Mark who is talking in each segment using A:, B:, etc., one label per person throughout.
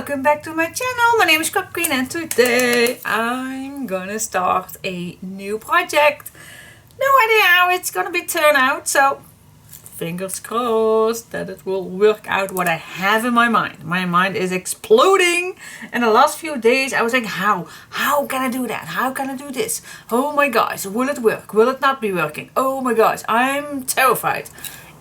A: welcome back to my channel. My name is Queen and today I'm gonna start a new project. No idea how it's gonna turn out, so fingers crossed that it will work out what I have in my mind. My mind is exploding. In the last few days I was like, how can I do that? How can I do this? Oh my gosh, will it work? Will it not be working? Oh my gosh, I'm terrified.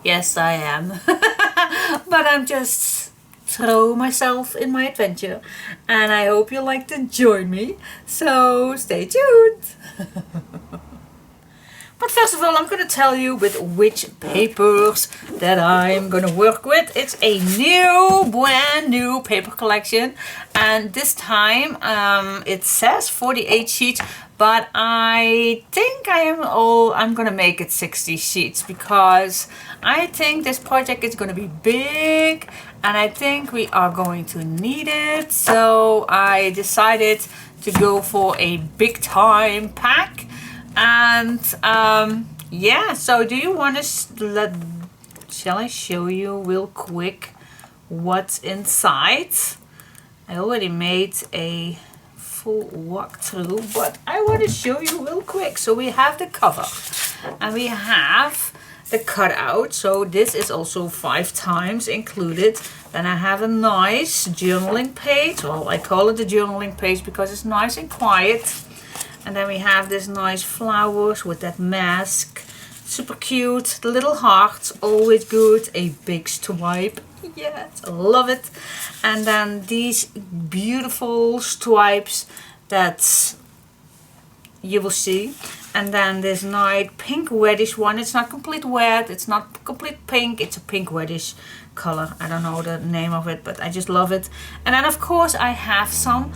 A: Yes, I am. But I'm just throw myself in my adventure and I hope you like to join me, so stay tuned. But first of all, I'm going to tell you with which papers that I'm going to work with. It's a brand new paper collection, and this time it says 48 sheets, but I think I'm going to make it 60 sheets because I think this project is going to be big and I think we are going to need it. So I decided to go for a big time pack. And yeah, so do you want to shall I show you real quick what's inside? I already made a full walkthrough, but I want to show you real quick. So we have the cover and we have the cutout, so this is also 5 times included. Then I have a nice journaling page. Well, I call it the journaling page because it's nice and quiet. And then we have this nice flowers with that mask. Super cute. The little hearts, always good. A big stripe. Yes, I love it. And then these beautiful stripes that you will see. And then this nice pink reddish one. It's not complete red. It's not complete pink. It's a pink reddish color. I don't know the name of it, but I just love it. And then of course I have some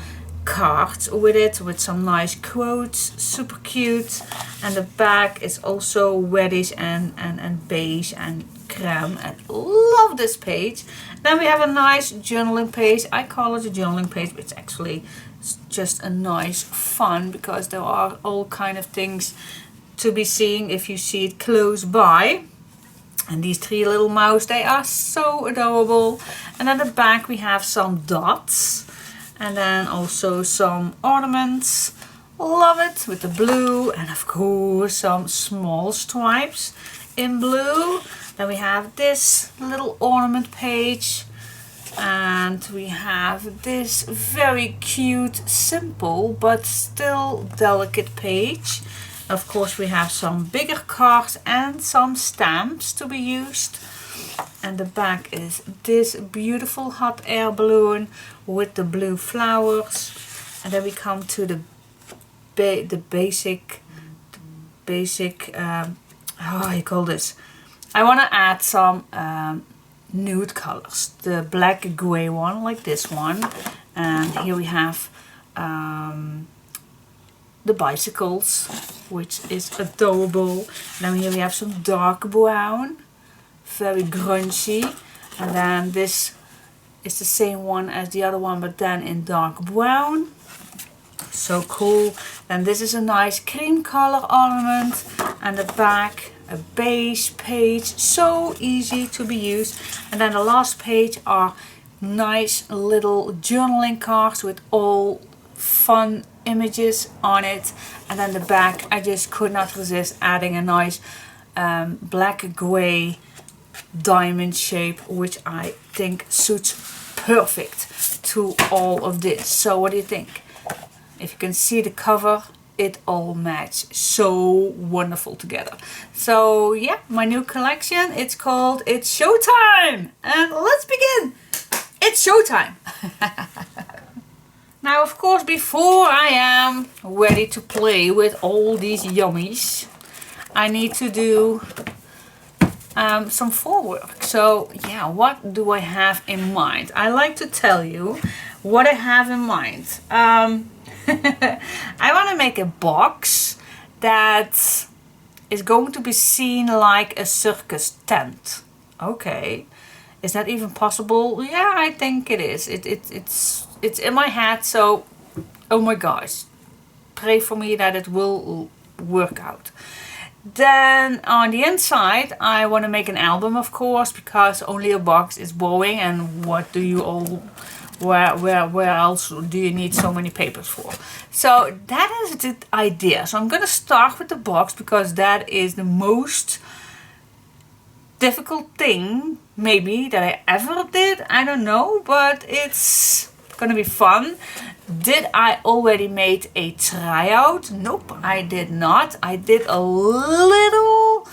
A: cards with it, with some nice quotes, super cute. And the back is also reddish and beige and creme, and love this page. Then we have a nice journaling page. I call it a journaling page, but it's actually just a nice fun because there are all kind of things to be seen if you see it close by. And these 3 little mouse, they are so adorable. And at the back we have some dots. And then also some ornaments. Love it, with the blue. And of course some small stripes in blue. Then we have this little ornament page. And we have this very cute, simple, but still delicate page. Of course we have some bigger cards and some stamps to be used. And the back is this beautiful hot air balloon with the blue flowers. And then we come to the basic how you call this? I want to add some nude colors. The black gray one, like this one. And here we have the bicycles, which is adorable. Then here we have some dark brown. Very grungy. And then this is the same one as the other one, but then in dark brown. So cool. Then this is a nice cream color ornament, and the back a beige page, so easy to be used. And then the last page are nice little journaling cards with all fun images on it. And then the back, I just could not resist adding a nice black gray diamond shape, which I think suits perfect to all of this. So what do you think? If you can see the cover, it all matches so wonderful together. So yeah, my new collection, it's called It's Showtime, and let's begin. It's showtime. Now of course, before I am ready to play with all these yummies, I need to do some forework. So yeah, what do I have in mind? I like to tell you what I have in mind. I want to make a box that is going to be seen like a circus tent. Okay, is that even possible? Yeah, I think it is. It's in my head, so oh my gosh, pray for me that it will work out. Then on the inside I want to make an album, of course, because only a box is boring, and what do you all where else do you need so many papers for? So that is the idea. So I'm gonna start with the box because that is the most difficult thing maybe that I ever did. I don't know, but it's gonna be fun. Did I already made a tryout? Nope, I did not. I did a little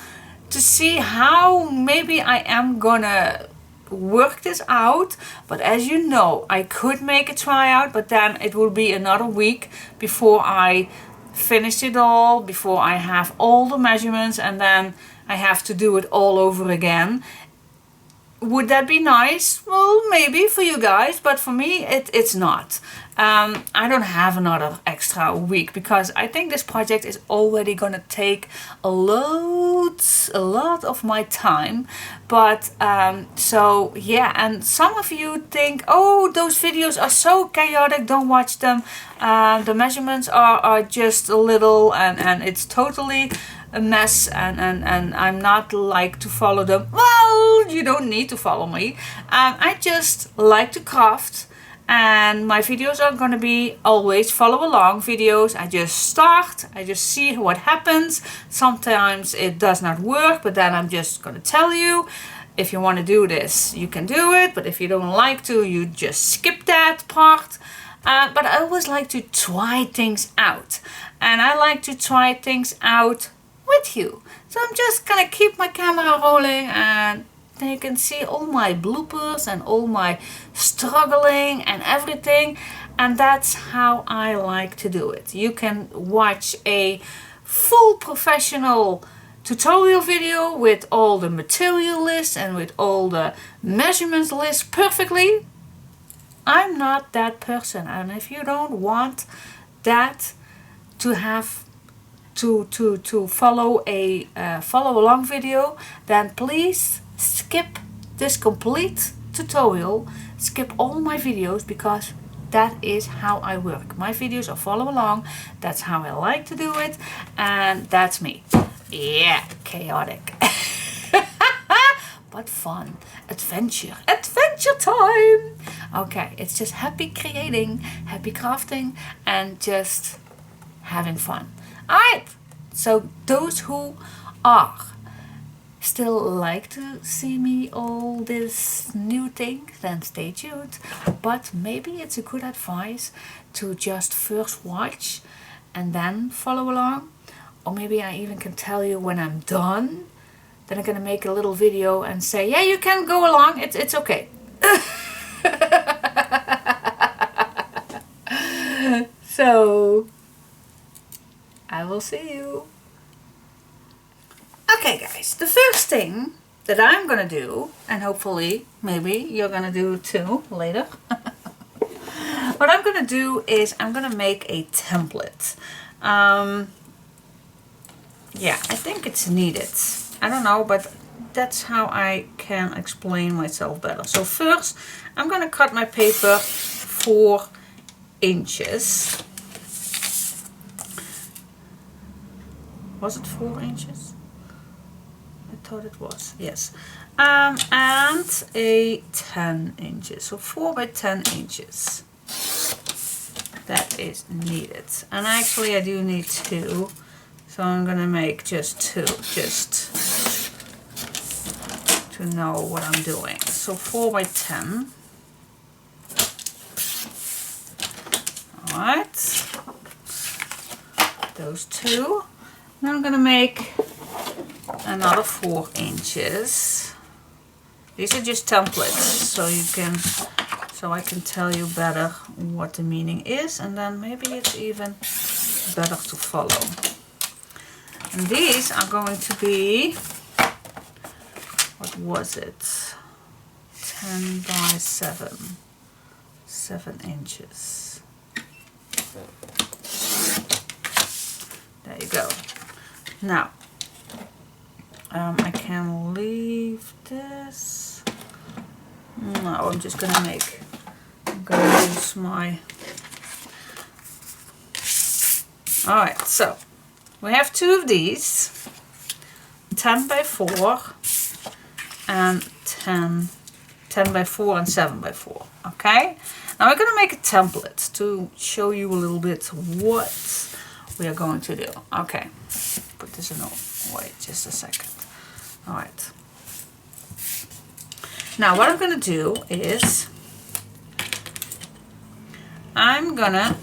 A: to see how maybe I am gonna work this out, but as you know, I could make a tryout, but then it will be another week before I finish it all, before I have all the measurements, and then I have to do it all over again. Would that be nice? Well, maybe for you guys, but for me it's not. I don't have another extra week because I think this project is already gonna take a lot of my time. But so yeah, and some of you think, oh, those videos are so chaotic, don't watch them. The measurements are just a little, and it's totally a mess, and I'm not like to follow them. Well, you don't need to follow me. I just like to craft, and my videos are gonna be always follow along videos. I just start, I just see what happens. Sometimes it does not work, but then I'm just gonna tell you, if you want to do this, you can do it, but if you don't like to, you just skip that part. But I always like to try things out, and I like to try things out with you. So I'm just gonna keep my camera rolling, and then you can see all my bloopers and all my struggling and everything, and that's how I like to do it. You can watch a full professional tutorial video with all the material lists and with all the measurements lists perfectly. I'm not that person, and if you don't want that to have to follow a follow along video, then please skip this complete tutorial, skip all my videos, because that is how I work. My videos are follow along, that's how I like to do it, and that's me. Yeah, chaotic. But fun. Adventure time. Okay, it's just happy creating, happy crafting, and just having fun. Alright, so those who are still like to see me all this new thing, then stay tuned. But maybe it's a good advice to just first watch and then follow along. Or maybe I even can tell you when I'm done. Then I'm gonna make a little video and say, yeah, you can go along, it's okay. So I will see you. Okay guys, the first thing that I'm gonna do, and hopefully maybe you're gonna do too later. What I'm gonna do is I'm gonna make a template. Yeah, I think it's needed. I don't know, but that's how I can explain myself better. So first I'm gonna cut my paper 4 inches. Was it 4 inches? I thought it was, yes. And a 10 inches, so 4 by 10 inches. That is needed. And actually I do need 2, so I'm gonna make just 2, just to know what I'm doing. So 4 by 10. Alright, those 2. Now I'm gonna make another 4 inches. These are just templates, so I can tell you better what the meaning is, and then maybe it's even better to follow. And these are going to be, what was it? 10 by 7 inches. There you go. Now, I can leave this. No, I'm just gonna use my. Alright, so we have 2 of these, 10 by 4 and 10 by 4 and 7 by 4. Okay, Now we're going to make a template to show you a little bit what we are going to do. Okay, put this in. Wait just a second. All right. Now what I'm going to do is I'm going to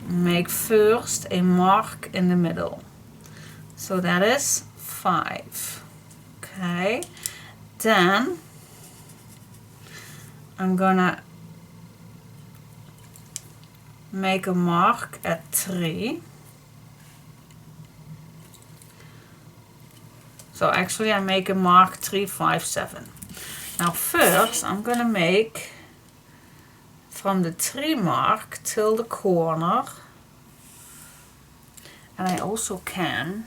A: make first a mark in the middle. So that is 5. Okay. Then I'm going to make a mark at 3. So actually I make a mark 3, 5, 7. Now first I'm going to make from the 3 mark till the corner, and I also can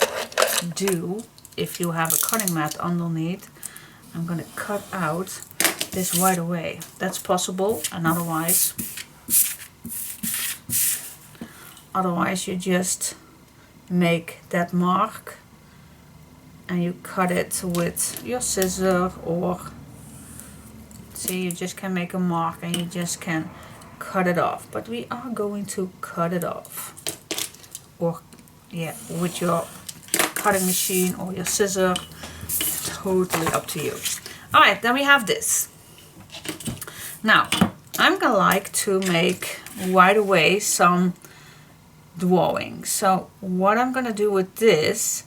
A: do, if you have a cutting mat underneath, I'm going to cut out this right away. That's possible, and otherwise you just make that mark and you cut it with your scissor, or see, you just can make a mark and you just can cut it off. But we are going to cut it off, or yeah, with your cutting machine or your scissor, totally up to you. All right, then we have this. Now I'm gonna like to make right away some drawing. So what I'm gonna do with this,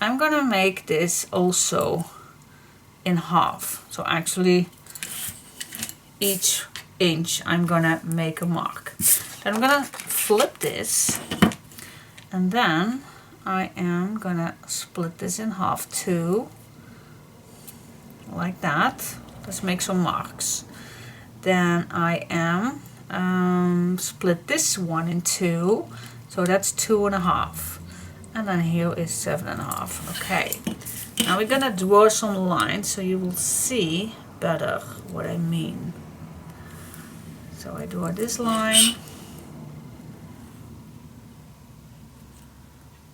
A: I'm gonna make this also in half. So actually each inch I'm gonna make a mark. Then I'm gonna flip this, and then I am gonna split this in half too, like that. Let's make some marks. Then I am split this one in 2, so that's 2.5, and then here is 7.5. Okay, now we're gonna draw some lines so you will see better what I mean. So I draw this line,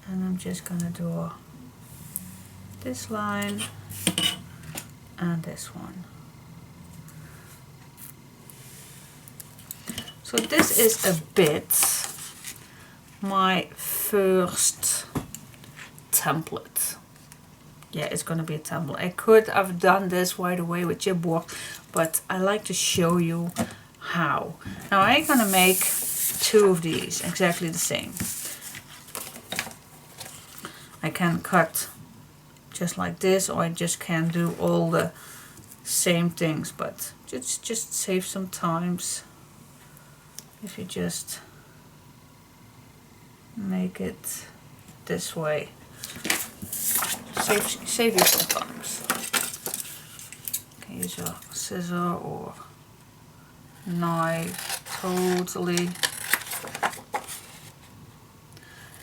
A: and I'm just gonna draw this line and this one. So this is a bit my first template. Yeah, it's gonna be a template. I could have done this right away with chipboard, but I like to show you how. Now I'm gonna make 2 of these exactly the same. I can cut just like this, or I just can do all the same things, but just save some times if you just make it this way. Save you some times. You can use your scissor or knife, totally.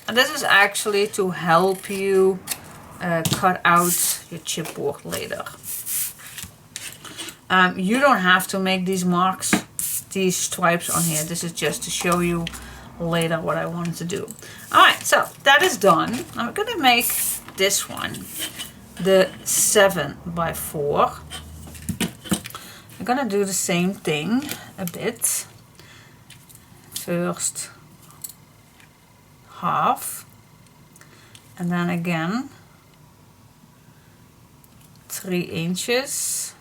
A: And this is actually to help you cut out your chipboard later. You don't have to make these marks, these stripes on here. This is just to show you later what I wanted to do. Alright, so that is done. I'm going to make this one the 7x4. I'm going to do the same thing a bit. First half, and then again 3 inches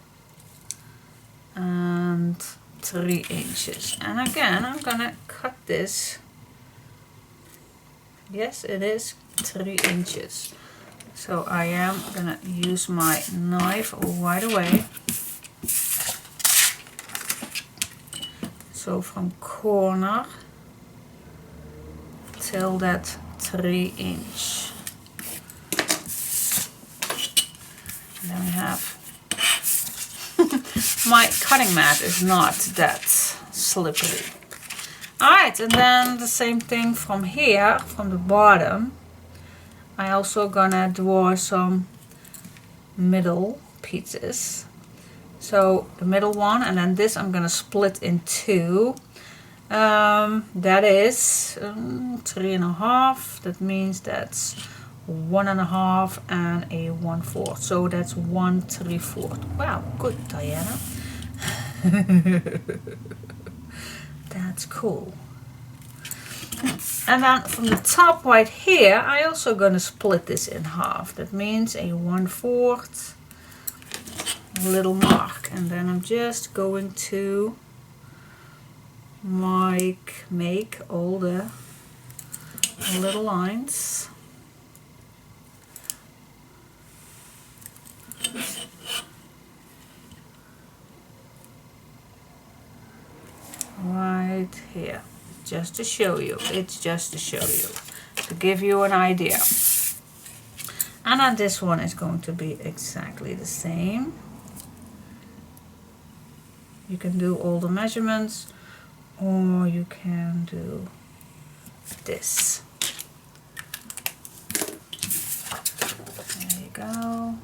A: and 3 inches, and again I'm gonna cut this. Yes, it is 3 inches. So I am gonna use my knife right away. So from corner till that 3 inch. And then we have my cutting mat is not that slippery. Alright, and then the same thing from here, from the bottom. I also gonna draw some middle pieces. So the middle one, and then this I'm gonna split in 2. That is 3.5. That means that's 1.5 and a 1/4. So that's 1/3/4. Wow, good, Diana. That's cool. And then from the top right here, I also gonna split this in half. That means a 1/4 little mark. And then I'm just going to make all the little lines. Right here. Just to show you. It's just to show you. To give you an idea. And then this one is going to be exactly the same. You can do all the measurements, or you can do this. There you go.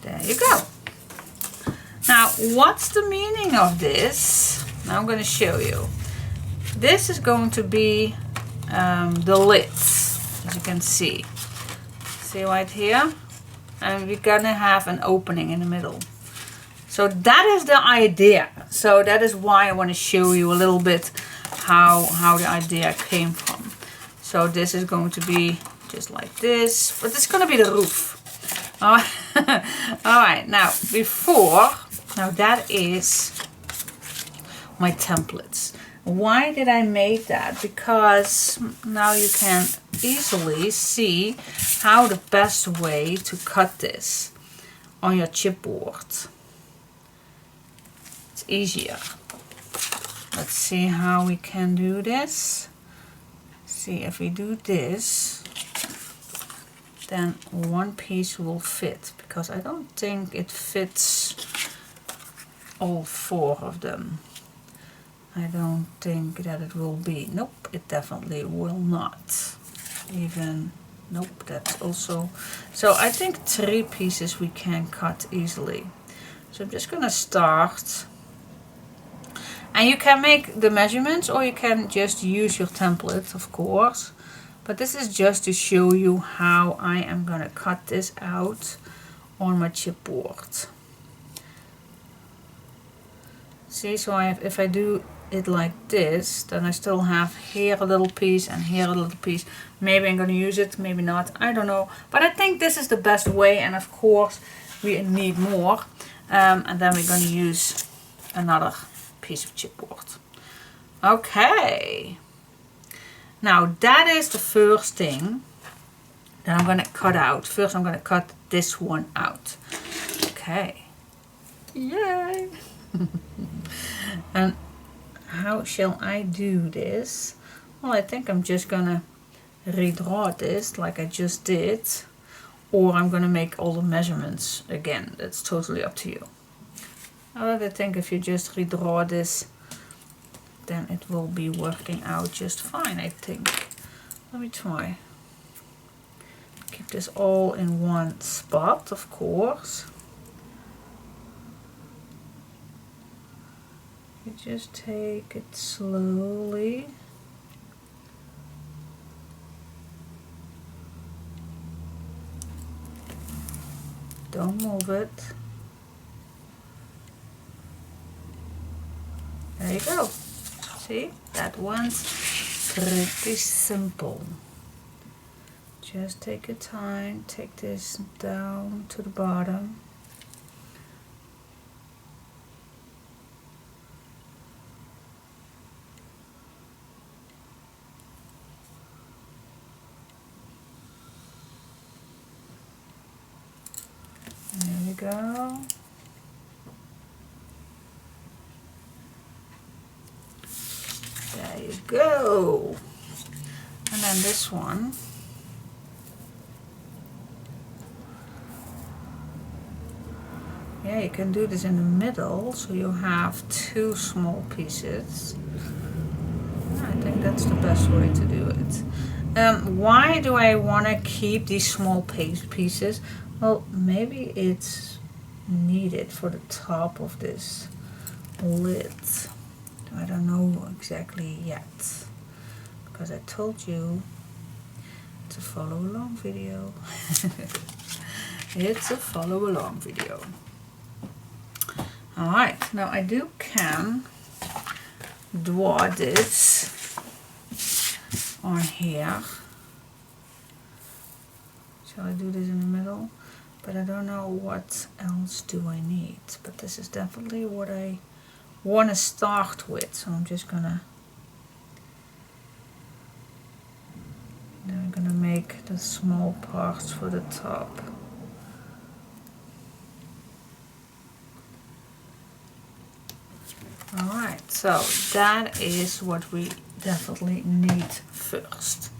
A: There you go. Now, what's the meaning of this? Now I'm going to show you. This is going to be the lids, as you can see. See right here? And we're going to have an opening in the middle. So that is the idea. So that is why I want to show you a little bit how the idea came from. So this is going to be just like this, but it's going to be the roof. Alright, now that is my templates. Why did I make that? Because now you can easily see how the best way to cut this on your chipboard. It's easier. Let's see how we can do this. See, if we do this, then one piece will fit, because I don't think it fits all 4 of them. I don't think that it will be. Nope, it definitely will not. Even, nope, that's also. So I think 3 pieces we can cut easily. So I'm just gonna start. And you can make the measurements, or you can just use your template, of course. But this is just to show you how I am gonna cut this out on my chipboard. See, so if I do it like this, then I still have here a little piece and here a little piece. Maybe I'm gonna use it, maybe not, I don't know. But I think this is the best way, and of course we need more. And then we're gonna use another piece of chipboard. Okay. Now that is the first thing that I'm gonna cut out. First I'm gonna cut this one out. Okay. Yay! And how shall I do this? Well, I think I'm just gonna redraw this like I just did, or I'm gonna make all the measurements again. That's totally up to you. I think if you just redraw this, then it will be working out just fine, I think. Let me try. Keep this all in one spot, of course. You just take it slowly. Don't move it. There you go. See, that one's pretty simple. Just take your time, take this down to the bottom. There we go. There you go. And then this one. Yeah, you can do this in the middle, so you have 2 small pieces. I think that's the best way to do it. Why do I want to keep these small pieces? Well, maybe it's needed for the top of this lid. I don't know exactly yet. because I told you it's a follow along video. It's a follow along video. Alright, now I can draw this on here. Shall I do this in the middle? But I don't know what else do I need. But this is definitely what I want to start with. So I'm just gonna make the small parts for the top. Alright, so that is what we definitely need first.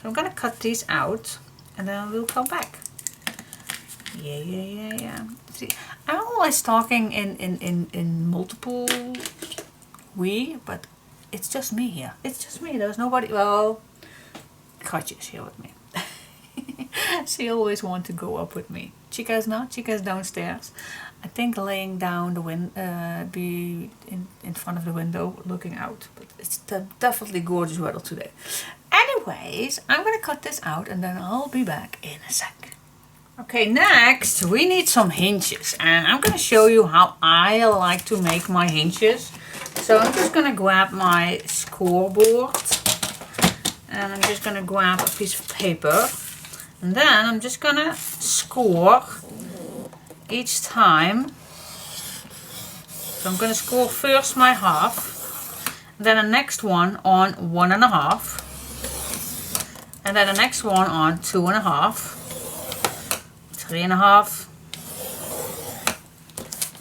A: So I'm gonna cut these out and then we'll come back. Yeah. See, I'm always talking in multiple we, but it's just me here. It's just me. There's nobody. Well, Katja's here with me. She always wants to go up with me. Chica's not. Chica's downstairs. I think laying down the be in front of the window looking out. But it's definitely gorgeous weather today. Anyways, I'm gonna cut this out and then I'll be back in a sec. Okay, next we need some hinges, and I'm gonna show you how I like to make my hinges. So I'm just gonna grab my scoreboard and I'm just gonna grab a piece of paper, and then I'm just gonna score each time. So I'm gonna score first my half, then the next one on 1.5, and then the next one on 2.5, 3.5,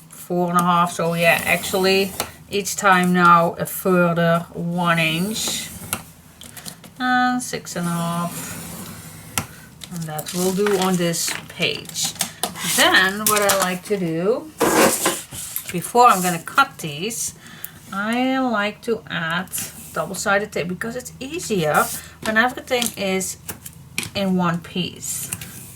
A: 4.5. So yeah, actually each time now a further 1 inch, and 6.5, and that will do on this page. Then what I like to do before I'm going to cut these, I like to add double-sided tape because it's easier when everything is in one piece.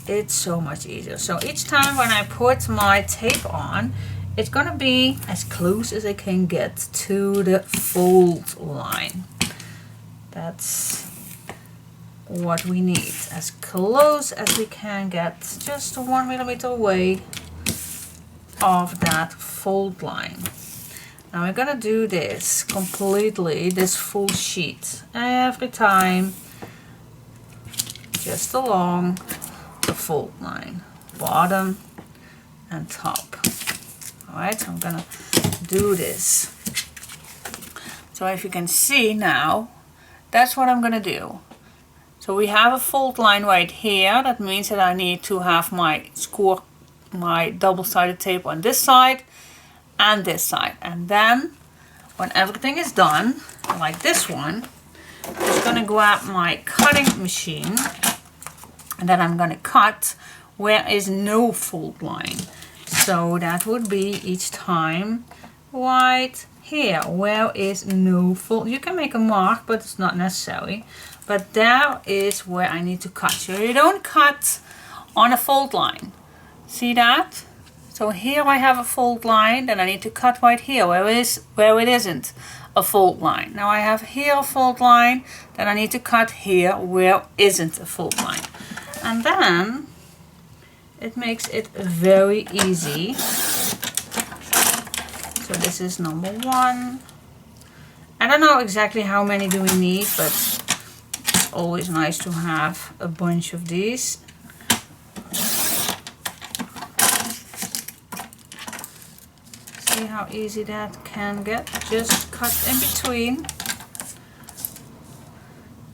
A: It's so much easier. So each time when I put my tape on, it's gonna be as close as I can get to the fold line. That's what we need, as close as we can get, just 1 millimeter away of that fold line. Now we're gonna do this completely, this full sheet, every time, just along the fold line, bottom and top. Alright, so I'm gonna do this. So if you can see now, that's what I'm gonna do. So we have a fold line right here. That means that I need to have my double-sided tape on this side and this side. And then when everything is done, like this one, I'm just gonna grab my cutting machine, and then I'm gonna cut where is no fold line. So that would be each time right here, where is no fold. You can make a mark, but it's not necessary. But there is where I need to cut. So you don't cut on a fold line. See that? So here I have a fold line, then I need to cut right here where it isn't a fold line. Now I have here a fold line, then I need to cut here where isn't a fold line. And then it makes it very easy. So this is number 1. I don't know exactly how many do we need, but it's always nice to have a bunch of these. See how easy that can get? Just cut in between.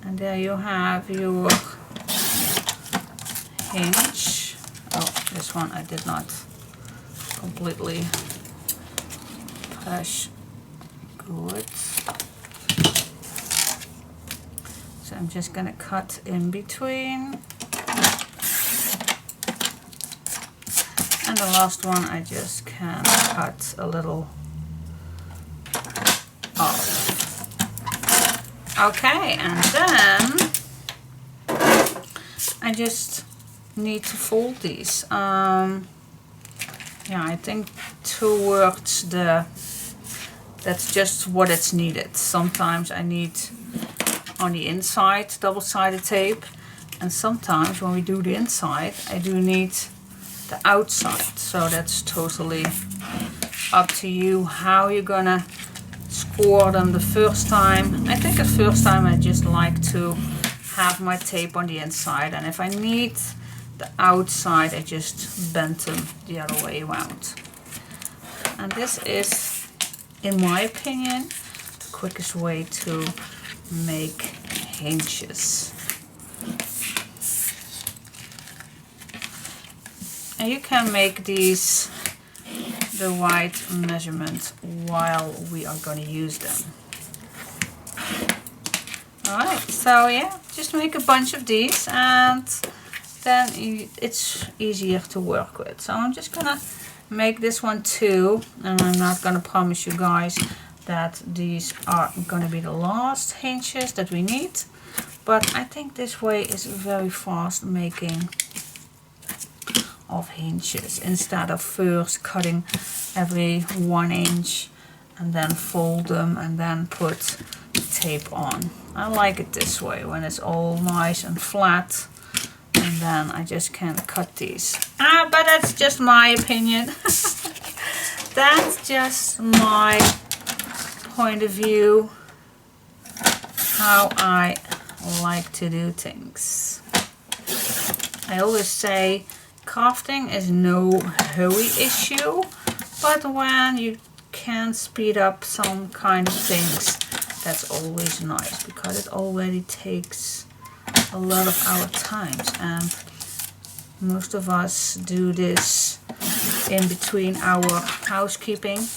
A: And there you have your hinge. Oh, this one I did not completely push good. So I'm just gonna cut in between. And the last one I just can cut a little off. Okay, and then I just need to fold these. Yeah, I think towards the, that's just what it's needed. Sometimes I need on the inside, double-sided tape. And sometimes when we do the inside, I do need the outside. So that's totally up to you how you're gonna score them the first time. I think the first time I just like to have my tape on the inside, and if I need the outside I just bend them the other way around. And this is, in my opinion, the quickest way to make hinges. And you can make these the right measurement while we are going to use them. Alright, so yeah, just make a bunch of these and then it's easier to work with. So I'm just gonna make this one too, and I'm not gonna promise you guys that these are gonna be the last hinges that we need, but I think this way is very fast making of hinges instead of first cutting every 1 inch and then fold them and then put tape on. I like it this way when it's all nice and flat, and then I just can cut these. But that's just my opinion. That's just my point of view, how I like to do things. I always say crafting is no hurry issue, but when you can speed up some kind of things, that's always nice, because it already takes a lot of our times, and most of us do this in between our housekeeping,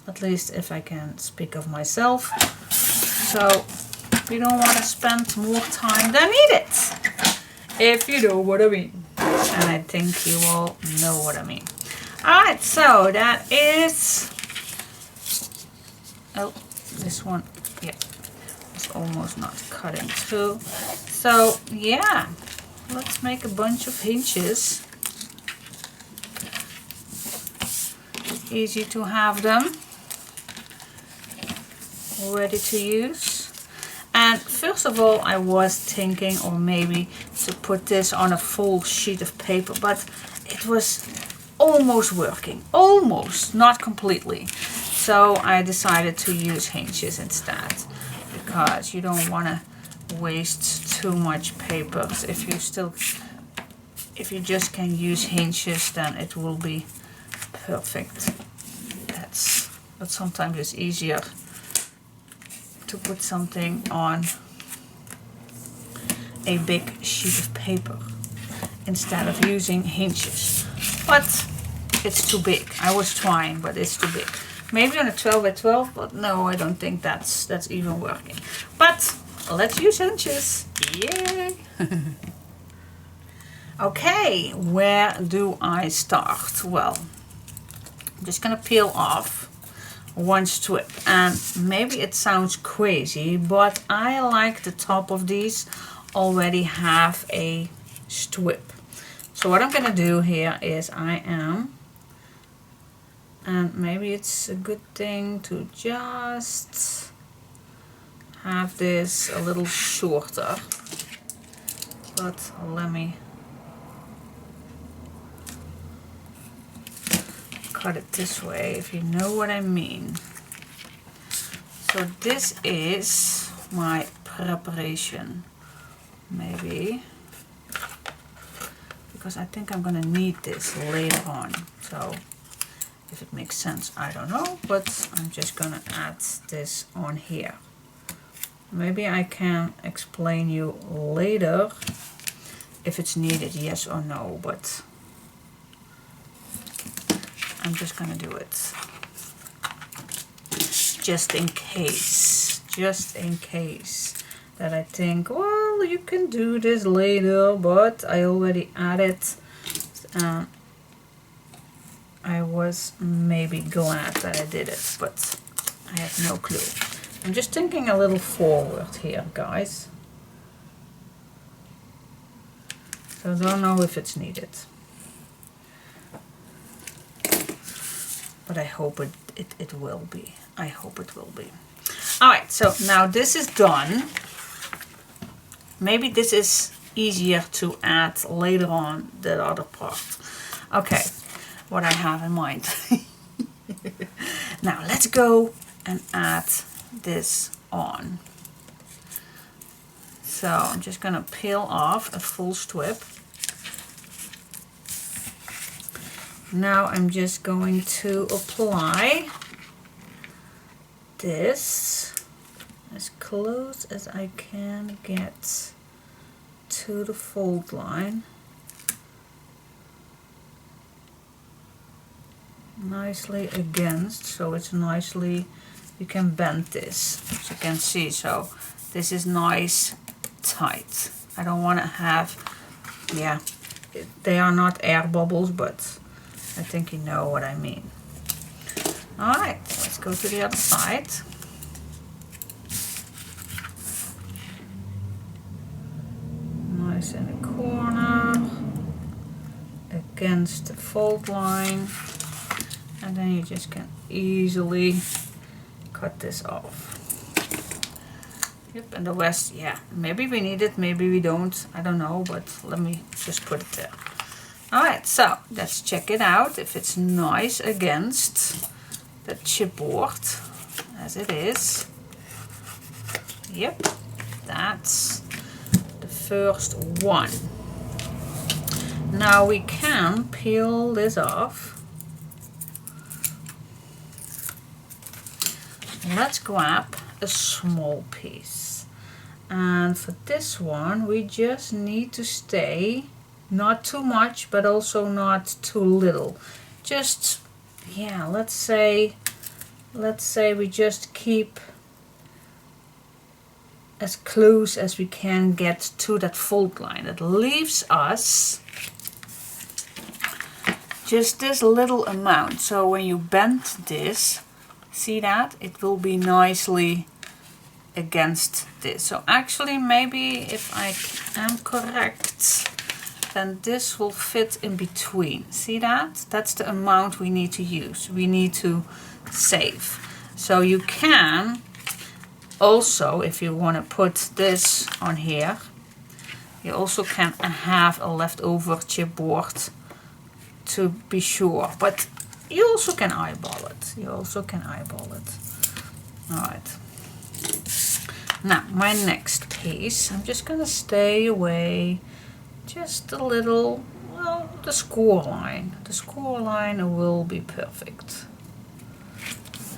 A: at least if I can speak of myself. So we don't want to spend more time than needed, if you know what I mean. And I think you all know what I mean. Alright, so that is, oh, this one, yeah, it's almost not cutting through. So yeah, let's make a bunch of hinges. Easy to have them ready to use. And first of all, I was thinking, or maybe to put this on a full sheet of paper, but it was almost working, almost, not completely. So I decided to use hinges instead, because you don't want to waste too much paper. If you just can use hinges, then it will be perfect. But sometimes it's easier to put something on a big sheet of paper instead of using hinges. But it's too big. I was trying, but it's too big. Maybe on a 12 by 12, but no, I don't think that's even working. But let's use hinges. Yay! Okay, where do I start? Well, I'm just gonna peel off one strip, and maybe it sounds crazy, but I like the top of these already have a strip. So what I'm gonna do here is and maybe it's a good thing to just have this a little shorter, but let me cut it this way, if you know what I mean. So this is my preparation, maybe, because I think I'm gonna need this later on. So if it makes sense, I don't know, but I'm just gonna add this on here. Maybe I can explain you later if it's needed, yes or no, but I'm just gonna do it just in case that I think, well, you can do this later, but I already added. I was maybe glad that I did it, but I have no clue. I'm just thinking a little forward here, guys. So I don't know if it's needed, but I hope it will be. I hope it will be. Alright, so now this is done. maybe this is easier to add later on, the other part. Okay, what I have in mind. Now let's go and add this on. So I'm just gonna peel off a full strip. Now I'm just going to apply this as close as I can get to the fold line. Nicely against, so it's nicely, you can bend this, as you can see, so this is nice tight. I don't want to have, yeah, they are not air bubbles, but I think you know what I mean. Alright, let's go to the other side. Nice in the corner, against the fold line, and then you just can easily cut this off. Yep, and the rest, yeah, maybe we need it, maybe we don't, I don't know, but let me just put it there. Alright, so let's check it out if it's nice against the chipboard, as it is. Yep, that's the first one. Now we can peel this off. Let's grab a small piece. And for this one, we just need to stay not too much, but also not too little. Just, yeah, let's say we just keep as close as we can get to that fold line. It leaves us just this little amount. So when you bend this, see that? It will be nicely against this. So actually, maybe if I am correct, then this will fit in between. See that? That's the amount we need to use. We need to save. So you can also, if you want to put this on here, you also can have a leftover chipboard to be sure. But you also can eyeball it. You also can eyeball it. Alright. Now, my next piece, I'm just going to stay away just a little, well, the score line. The score line will be perfect.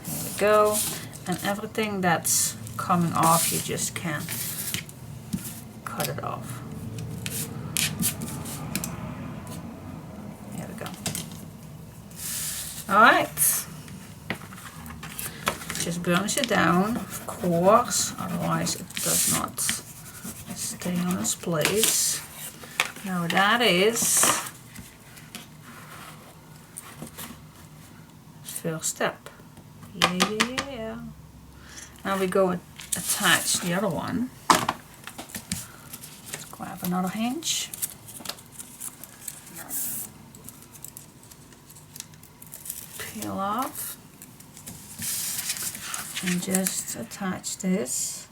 A: Here we go. And everything that's coming off, you just can cut it off. Here we go. Alright. Just burnish it down, of course, otherwise it does not stay on its place. Now that is first step. Yeah. Now we go and attach the other one. Let's grab another hinge. Peel off. And just attach this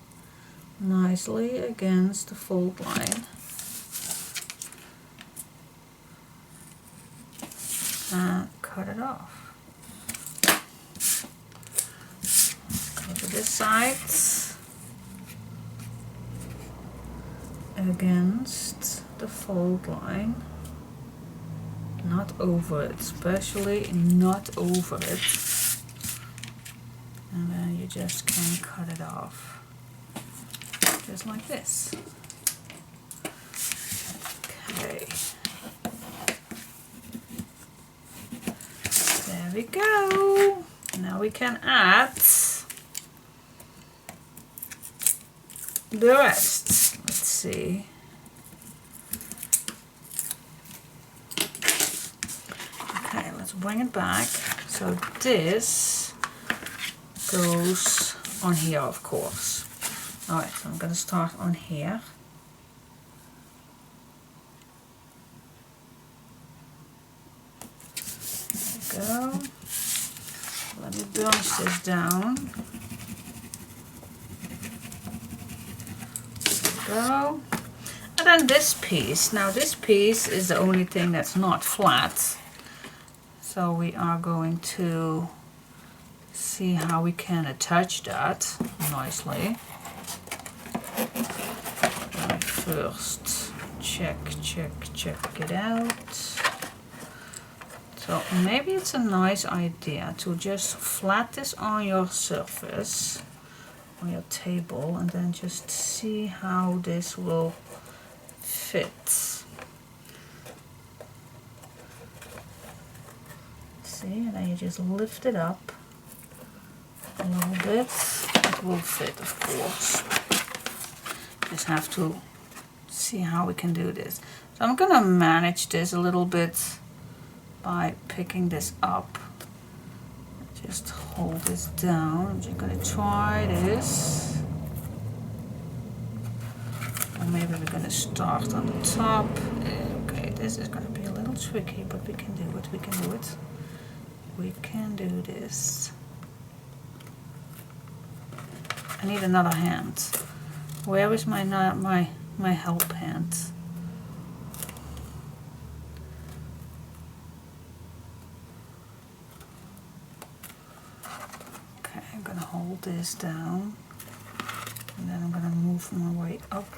A: nicely against the fold line. And cut it off. Go to this side. Against the fold line. Not over it, especially not over it. And then you just can cut it off, just like this. Okay. There we go. Now we can add the rest. Let's see. Okay, let's bring it back. So this goes on here, of course. Alright, so I'm going to start on here. There we go. Let me burnish this down. There we go. then this piece. Now this piece is the only thing that's not flat. So we are going to see how we can attach that nicely. First check it out. So maybe it's a nice idea to just flat this on your surface, on your table, and then just see how this will fit. See, and then you just lift it up a little bit. It will fit, of course. Just have to see how we can do this. So I'm gonna manage this a little bit by picking this up. Just hold this down. I'm just gonna try this. Or maybe we're gonna start on the top. Okay, this is gonna be a little tricky, but we can do it, we can do it. We can do this. I need another hand. Where is my help hand? Okay, I'm gonna hold this down, and then I'm gonna move my way up.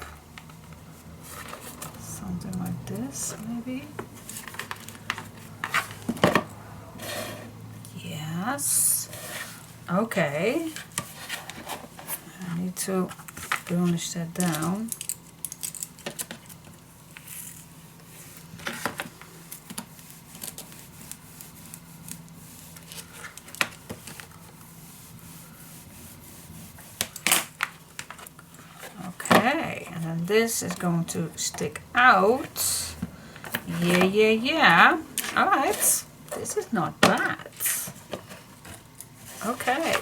A: Something like this, maybe. Yes. Okay. I need to burnish that down. Okay, and then this is going to stick out. Yeah. Alright, this is not bad. Okay,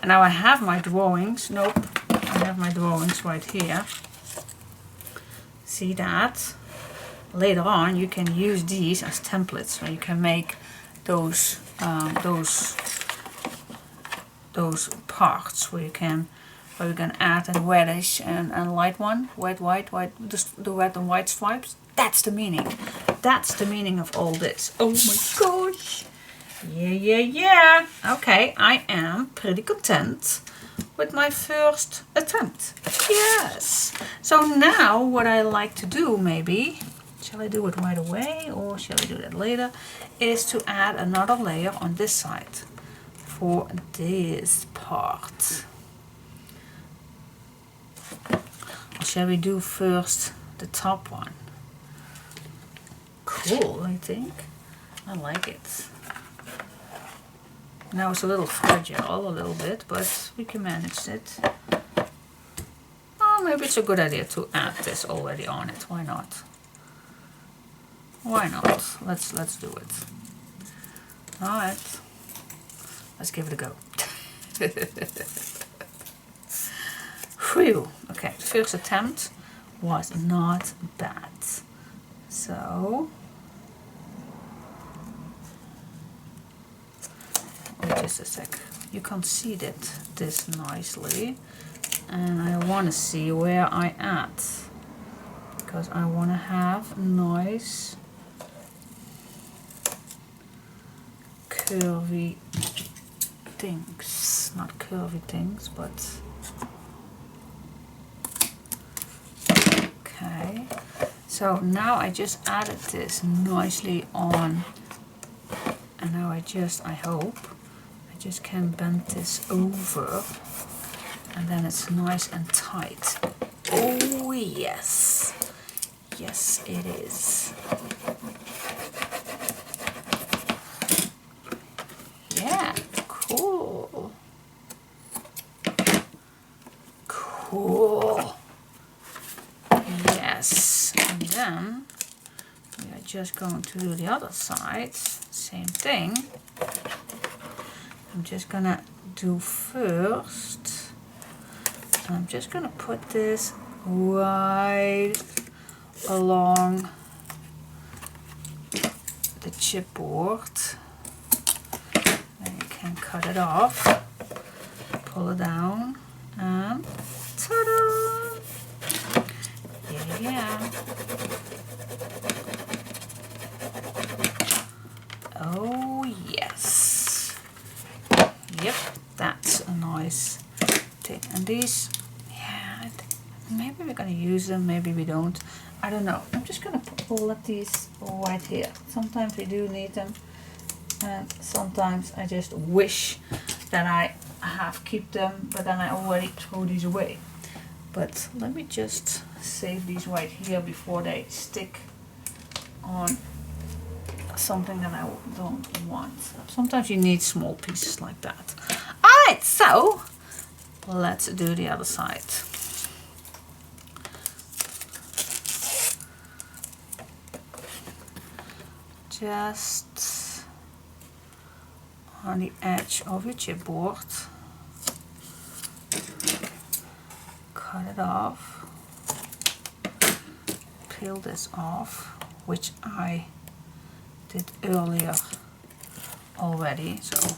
A: and now I have my drawings. Nope, I have my drawings right here. See that? Later on you can use these as templates, where you can make those parts where you can add a reddish and light one, white, the red and white stripes. That's the meaning. That's the meaning of all this. Oh my gosh. Yeah. Okay, I am pretty content with my first attempt. Yes. So now what I like to do, maybe, shall I do it right away or shall I do that later, is to add another layer on this side for this part. Or shall we do first the top one? Cool, I think. I like it. Now it's a little fragile, a little bit, but we can manage it. Oh, maybe it's a good idea to add this already on it. Why not? Why not? Let's do it. All right. Let's give it a go. Phew. Okay, first attempt was not bad. So wait just a sec. You can't see this nicely, and I want to see where I add, because I want to have nice curvy things. Not curvy things, but okay. So now I just added this nicely on, and now I hope I just can bend this over, and then it's nice and tight. Oh yes, yes it is. Yeah, cool. Cool. Yes, and then we are just going to do the other side. Same thing. I'm just gonna do first. I'm just gonna put this right along the chipboard. Then you can cut it off, pull it down, and ta-da! Yeah. Oh yes. Yep, that's a nice thing. And these, yeah, maybe we're gonna use them, maybe we don't. I don't know. I'm just gonna let these right here. Sometimes we do need them, and sometimes I just wish that I have kept them, but then I already throw these away. But let me just save these right here before they stick on something that I don't want. Sometimes you need small pieces like that. Alright, so let's do the other side. Just on the edge of your chipboard, cut it off, peel this off, which I did earlier already, so,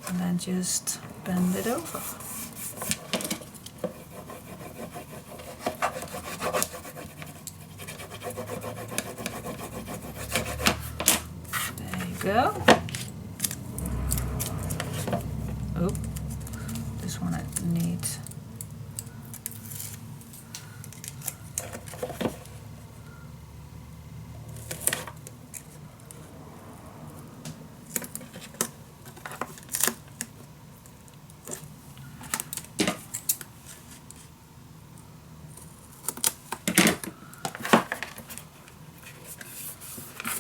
A: and then just bend it over. There you go. Oh, this one I need.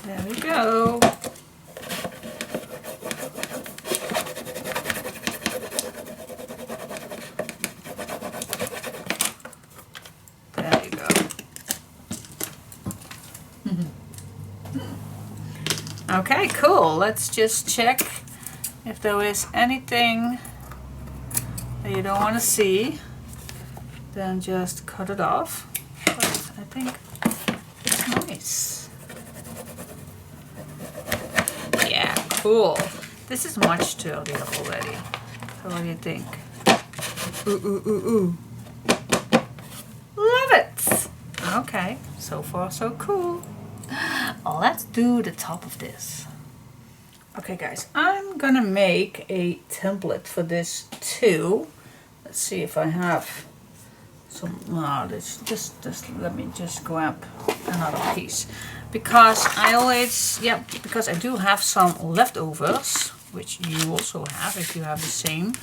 A: There we go. There you go. Okay, cool. Let's just check if there is anything that you don't want to see. Then just cut it off. But I think it's nice. Yeah, cool. This is much sturdier already. So what do you think? Ooh, ooh, ooh, ooh. Love it! Okay, so far so cool. Let's do the top of this. Okay guys, I'm gonna make a template for this too. Let's see if I have some, just let me just grab another piece. Because I always, because I do have some leftovers, which you also have if you have the same.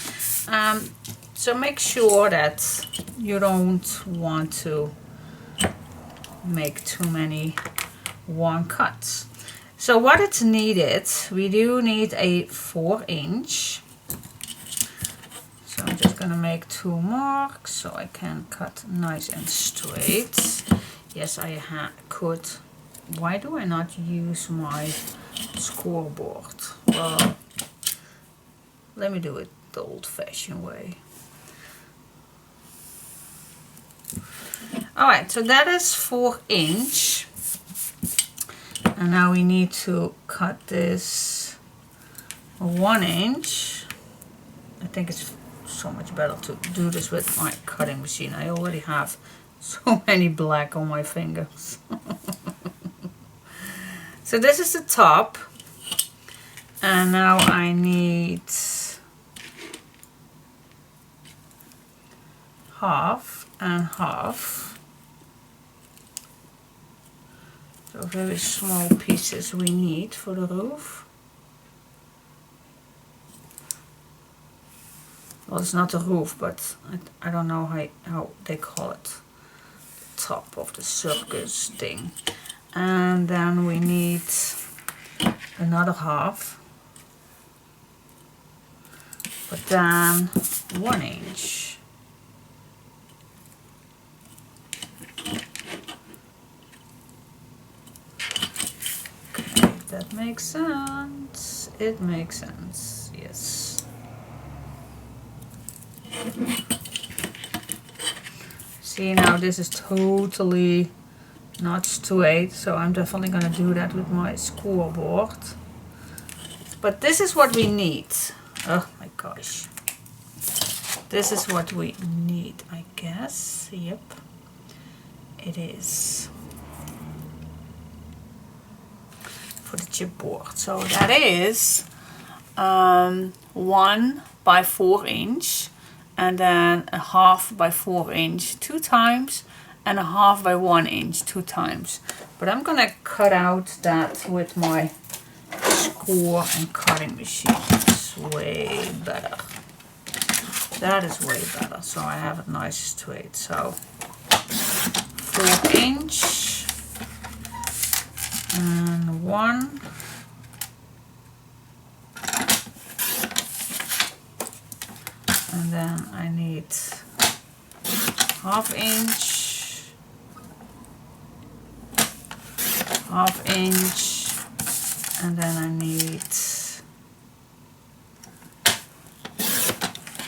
A: So make sure that you don't want to make too many one cuts. So what it's needed, we do need a 4-inch. So I'm just gonna make 2 marks so I can cut nice and straight. Yes, I could. Why do I not use my scoreboard? Well, let me do it the old-fashioned way. Alright, so that is 4-inch. And now we need to cut this 1-inch. I think it's so much better to do this with my cutting machine. I already have so many black on my fingers. So this is the top. And now I need half and half. So very small pieces we need for the roof. Well, it's not a roof, but I don't know how they call it. The top of the circus thing. And then we need another half. But then 1-inch. That makes sense. It makes sense. Yes. See, now this is totally not straight, so I'm definitely gonna do that with my scoreboard. But this is what we need. Oh my gosh. This is what we need, I guess. Yep. it is for the chipboard. So that is 1 by 4 inch, and then a 1/2 by 4 inch 2 times, and a 1/2 by 1 inch 2 times. But I'm gonna cut out that with my score and cutting machine. It's way better. That is way better. So I have it nice straight. So 4 inch and 1. And then I need 1/2 inch, 1/2 inch, and then I need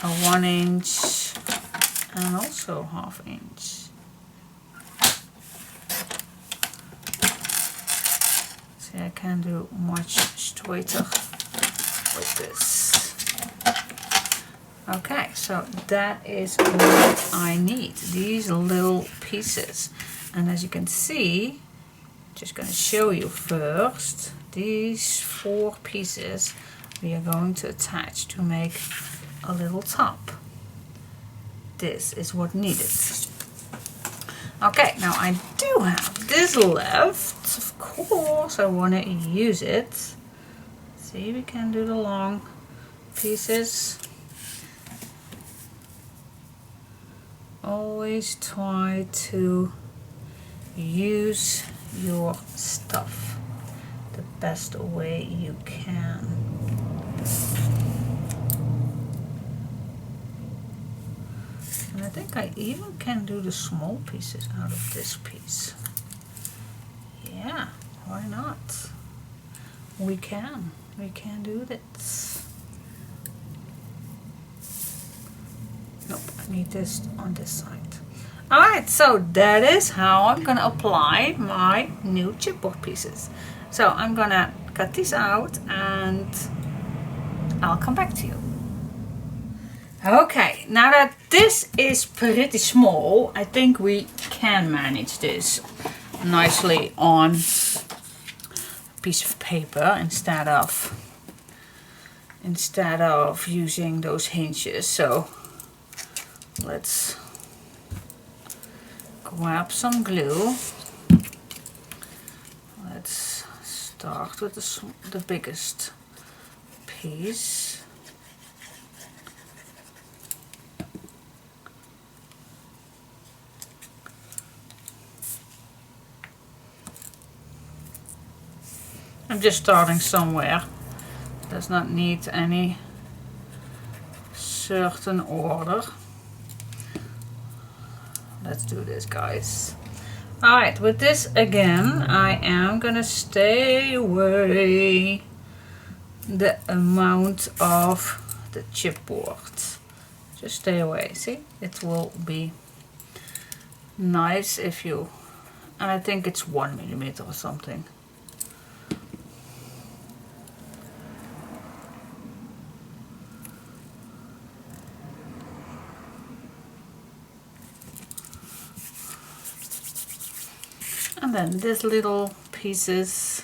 A: a 1 inch and also 1/2 inch. See, I can do much straighter with this. Okay, so that is what I need, these little pieces. And as you can see, just going to show you first, these 4 pieces we are going to attach to make a little top. This is what needed. Okay, now I do have this left. Of course, I want to use it. See, we can do the long pieces. Always try to use your stuff the best way you can. And I think I even can do the small pieces out of this piece. Yeah, why not? We can do this. Nope, I need this on this side. Alright, so that is how I'm gonna apply my new chipboard pieces. So I'm gonna cut these out and I'll come back to you. Okay, now that this is pretty small, I think we can manage this nicely on a piece of paper instead of using those hinges. So let's grab some glue. Let's start with the biggest piece. I'm just starting somewhere. Does not need any certain order. Let's do this, guys. Alright, with this again, I am gonna stay away the amount of the chipboard. Just stay away, see? It will be nice if you, and I think it's 1 millimeter or something. And then these little pieces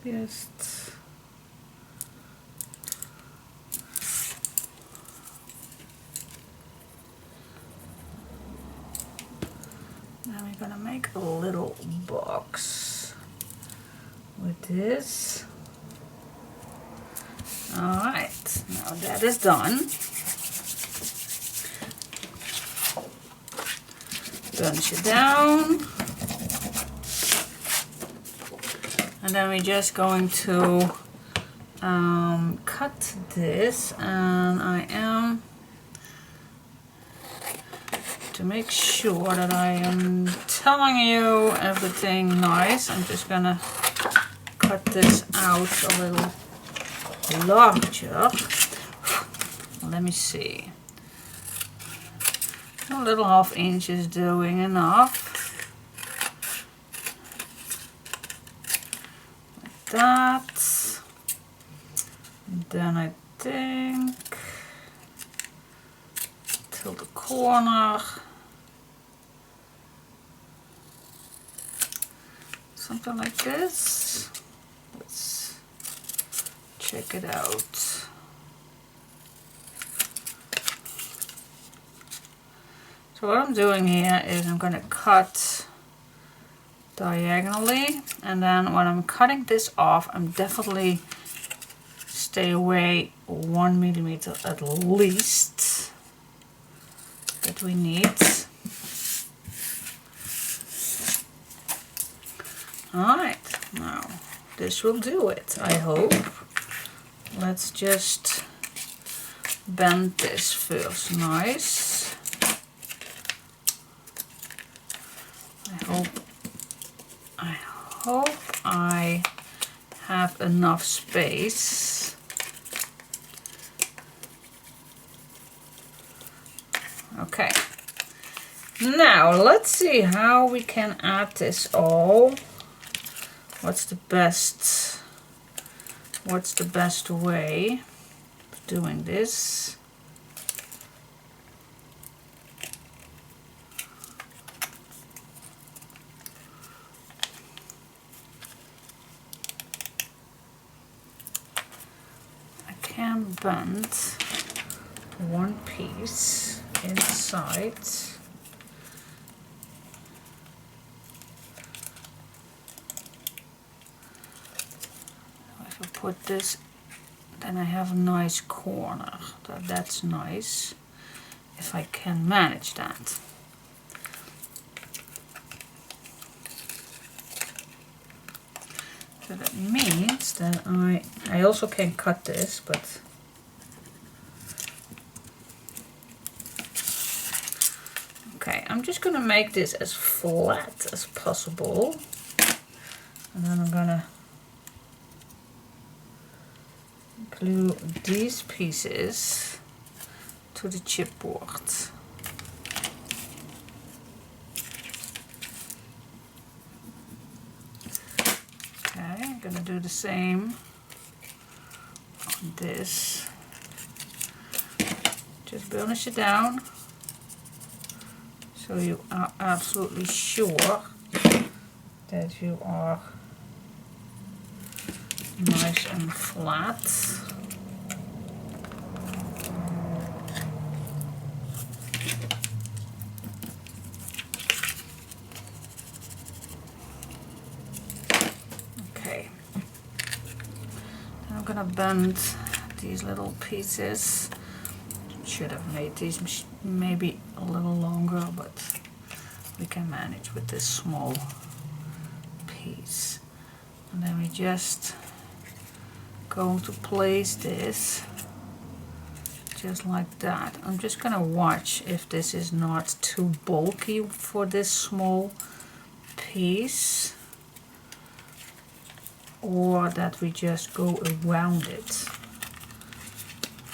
A: just now we're gonna make a little box with this. Alright, now that is done. Bunch it down, and then we're just going to cut this, and I am, to make sure that I am telling you everything nice, I'm just gonna cut this out a little larger. Let me see. A little 1/2 inch is doing enough. Like that. And then I think corner. Something like this. Let's check it out. So what I'm doing here is I'm going to cut diagonally, and then when I'm cutting this off, I'm definitely stay away 1 millimeter at least that we need. Alright, now this will do it, I hope. Let's just bend this first nice. I hope I have enough space. Okay. Now let's see how we can add this all. What's the best way of doing this? I can bend one piece inside. If I put this, then I have a nice corner. That's nice, if I can manage that. So that means that I also can cut this, but okay, I'm just gonna make this as flat as possible, and then I'm gonna glue these pieces to the chipboard. Okay, I'm gonna do the same on this. Just burnish it down so you are absolutely sure that you are nice and flat. Okay, I'm gonna bend these little pieces. Should have made these maybe a little longer, but we can manage with this small piece. And then we just going to place this just like that. I'm just gonna watch if this is not too bulky for this small piece, or that we just go around it.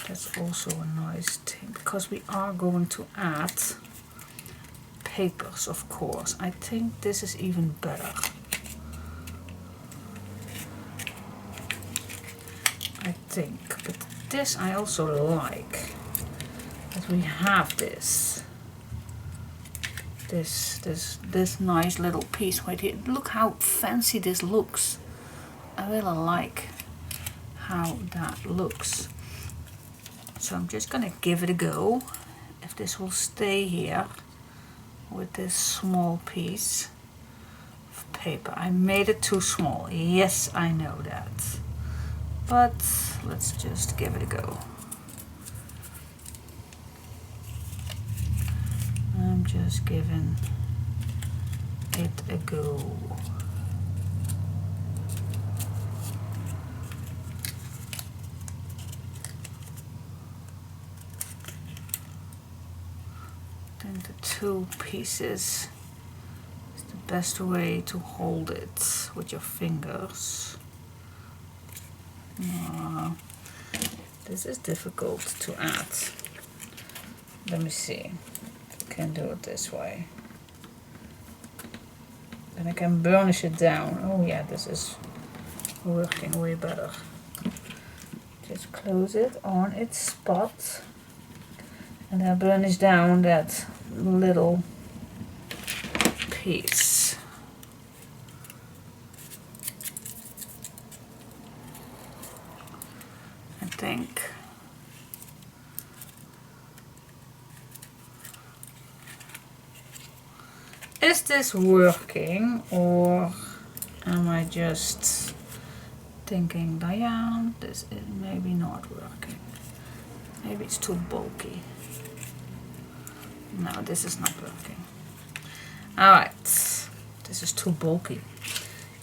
A: That's also a nice thing, because we are going to add papers, of course. I think this is even better. I think, but this I also like, that we have this nice little piece right here. Look how fancy this looks. I really like how that looks. So I'm just gonna give it a go, if this will stay here with this small piece of paper. I made it too small, yes, I know that. But let's just give it a go. I'm just giving it a go. I think the two pieces is the best way to hold it with your fingers. This is difficult to add. Let me see. I can do it this way. Then I can burnish it down. Oh yeah, this is working way better. Just close it on its spot. And then burnish down that little piece. I think. Is this working, or am I just thinking, Diane, this is maybe not working. Maybe it's too bulky. No, this is not working. Alright, this is too bulky.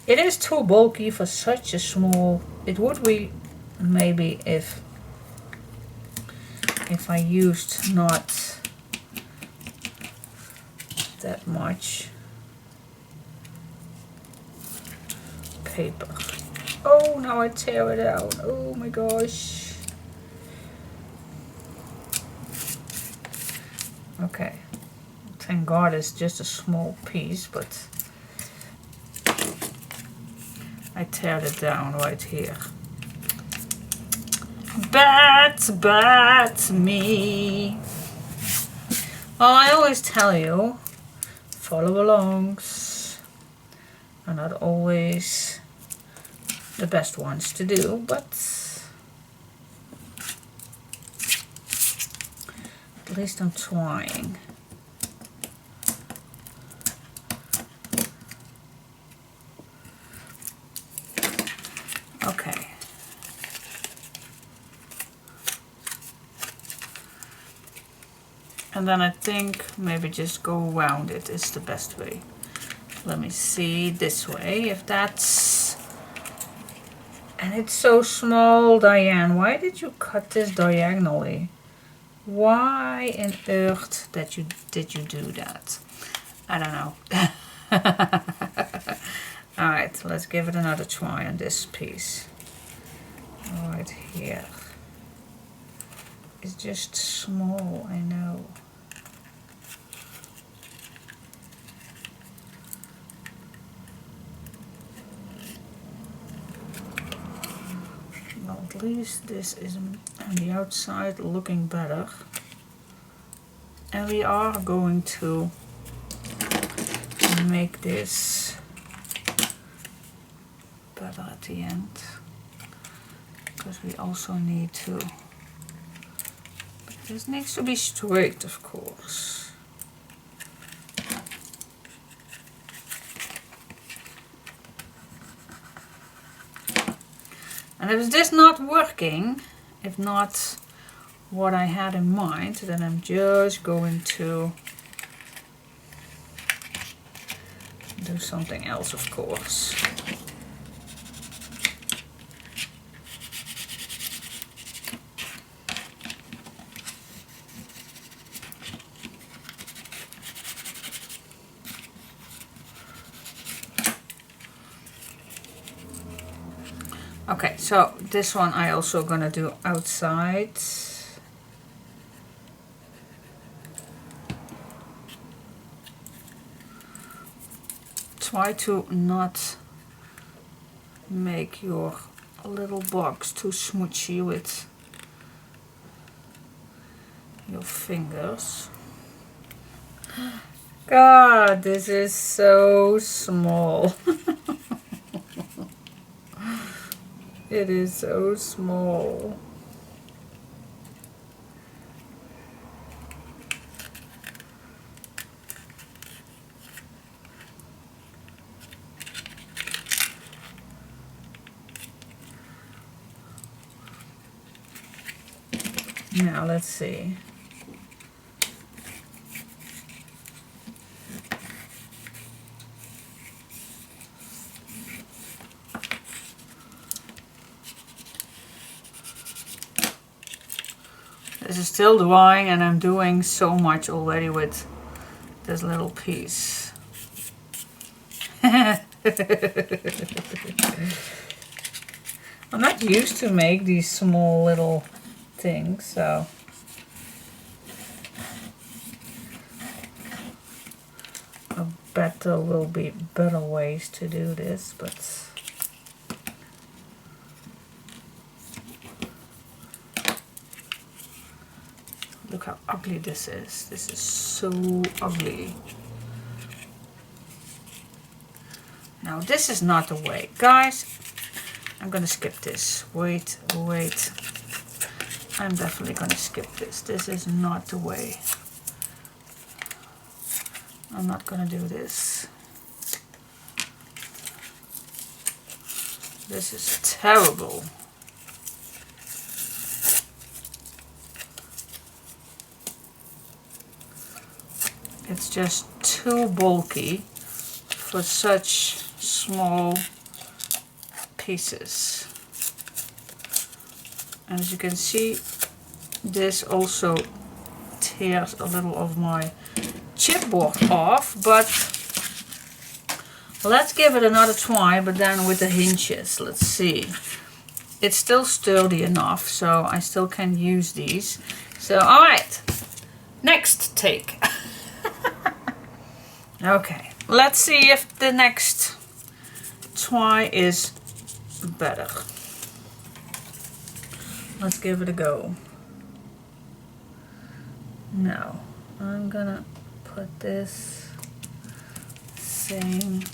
A: It is too bulky for such a small, it would be maybe if I used not that much paper. Oh, now I tear it out. Oh my gosh. Okay. Thank God it's just a small piece, but I teared it down right here. Bad me. Well, I always tell you, follow alongs are not always the best ones to do, but at least I'm trying. Okay. And then I think maybe just go around it is the best way. Let me see this way, if that's... And it's so small, Diane. Why did you cut this diagonally? Why in earth did you do that? I don't know. Alright, let's give it another try on this piece. Right here. It's just small, I know. Well, at least this is on the outside looking better. And we are going to make this better at the end. Because we also need to... This needs to be straight, of course. And if this not working, if not what I had in mind, then I'm just going to do something else, of course. Okay, so this one I also gonna do outside. Try to not make your little box too smoochy with your fingers. God, this is so small. It is so small. Now let's see. This is still drying and I'm doing so much already with this little piece. I'm not used to make these small little things, so I bet there will be better ways to do this, but Look how ugly this is. This is so ugly. Now this is not the way. Guys, I'm gonna skip this. Wait. I'm definitely gonna skip this. This is not the way. I'm not gonna do this. This is terrible. It's just too bulky for such small pieces. And as you can see, this also tears a little of my chipboard off, but let's give it another try, but then with the hinges. Let's see. It's still sturdy enough, so I still can use these. So, alright, next take. Okay, let's see if the next try is better. Let's give it a go. Now, I'm gonna put this same.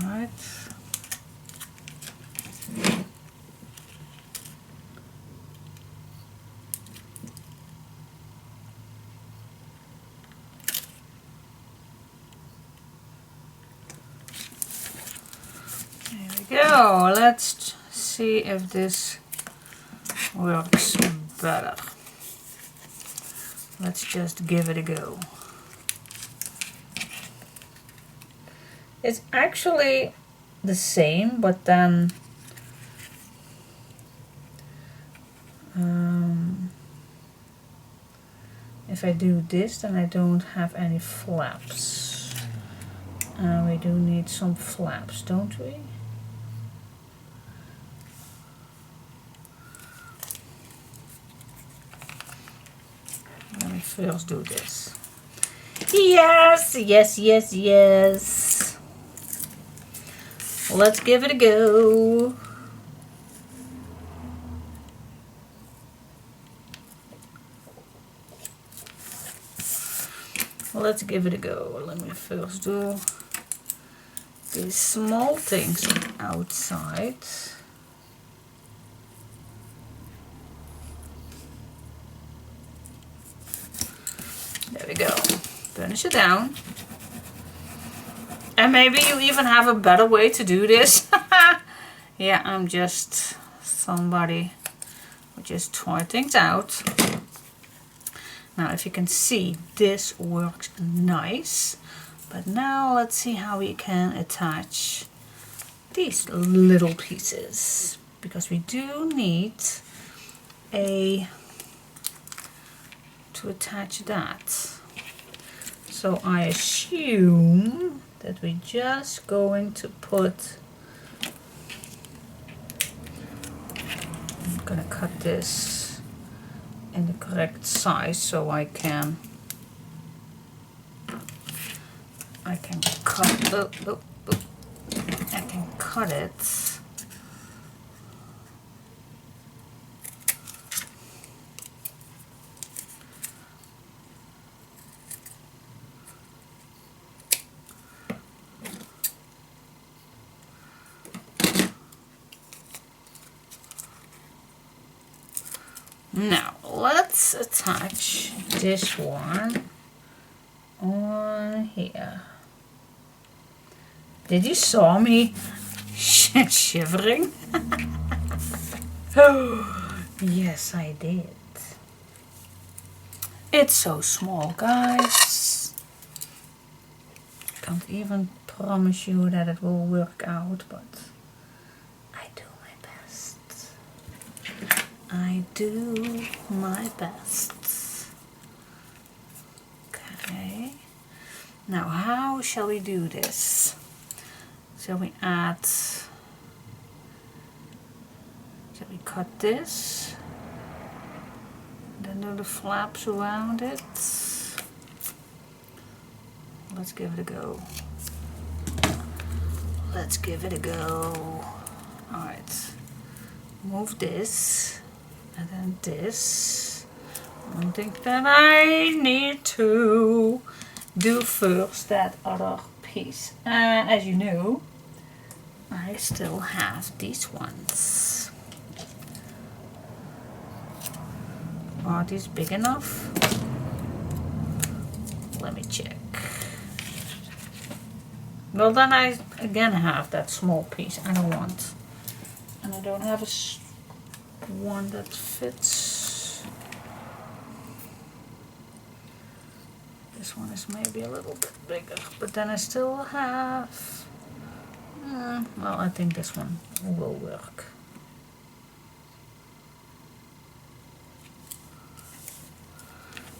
A: Alright. Go, let's see if this works better. Let's just give it a go. It's actually the same, but then if I do this, then I don't have any flaps. We do need some flaps, don't we? Let me first do this. Yes. Let's give it a go. Let's give it a go. Let me first do these small things outside. There we go. Finish it down. And maybe you even have a better way to do this. Yeah, I'm just somebody who just try things out. Now, if you can see, this works nice. But now let's see how we can attach these little pieces. Because we do need to attach that. So I assume that we're just going to put, I'm gonna cut this in the correct size so I can cut, I can cut it. Now, let's attach this one on here. Did you saw me shivering? Oh, yes, I did. It's so small, guys. Can't even promise you that it will work out, but I do my best. I do my best. Okay. Now, how shall we do this? Shall we cut this? Then do the flaps around it. Let's give it a go. let's give it a go. Alright, move this and then this. One thing that I need to do first, that other piece. And as you know, I still have these ones. Are these big enough? Let me check. Well, then I again have that small piece I don't want. And I don't have one that fits. This one is maybe a little bit bigger, but then I still have... well, I think this one will work.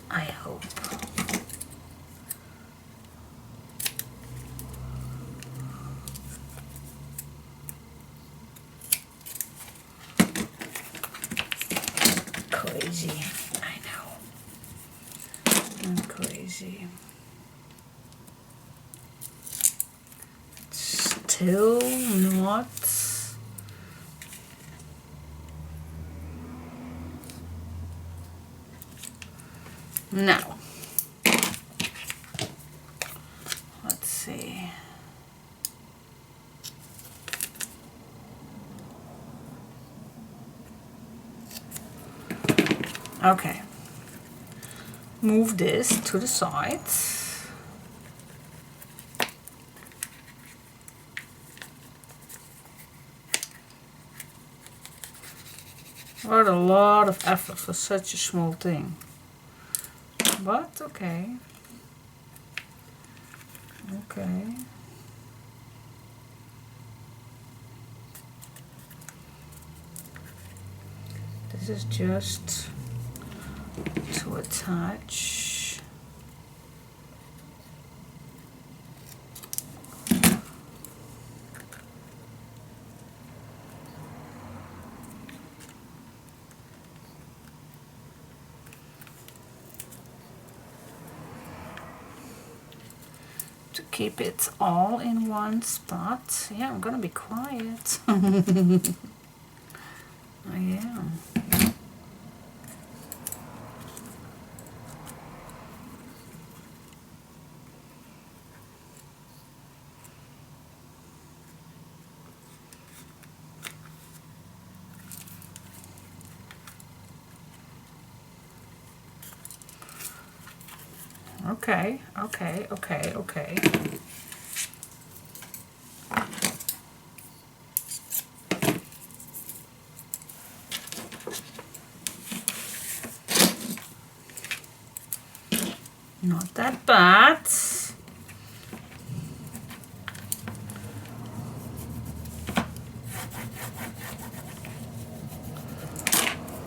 A: I hope. Crazy, I know. I'm crazy. Still not. No. Let's see. Okay. Move this to the side. What a lot of effort for such a small thing. But okay. Okay. This is just to attach. To keep it all in one spot. Yeah, I'm gonna be quiet. I am. Okay, okay, okay, okay. Not that bad.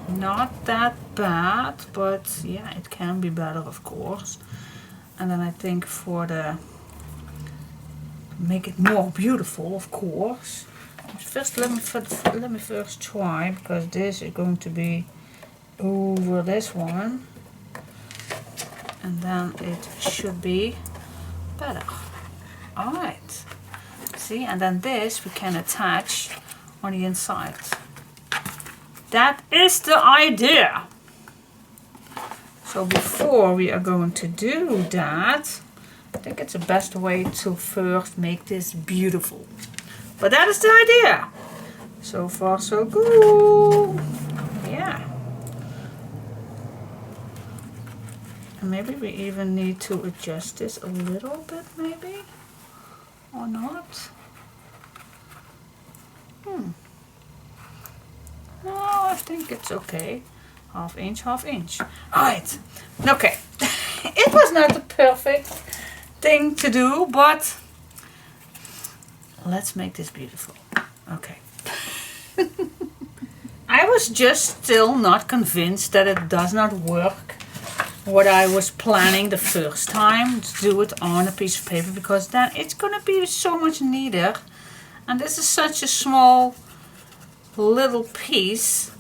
A: Not that bad, but yeah, it can be better, of course. And then I think for the make it more beautiful, of course. First, let me first try, because this is going to be over this one, and then it should be better. All right. See, and then this we can attach on the inside. That is the idea. So before we are going to do that, I think it's the best way to first make this beautiful. But that is the idea. So far so good. Yeah. And maybe we even need to adjust this a little bit, maybe, or not. No, I think it's okay. Half inch, half inch. Alright. Okay. It was not the perfect thing to do, but let's make this beautiful. Okay. I was just still not convinced that it does not work what I was planning the first time, to do it on a piece of paper, because then it's gonna be so much neater. And this is such a small little piece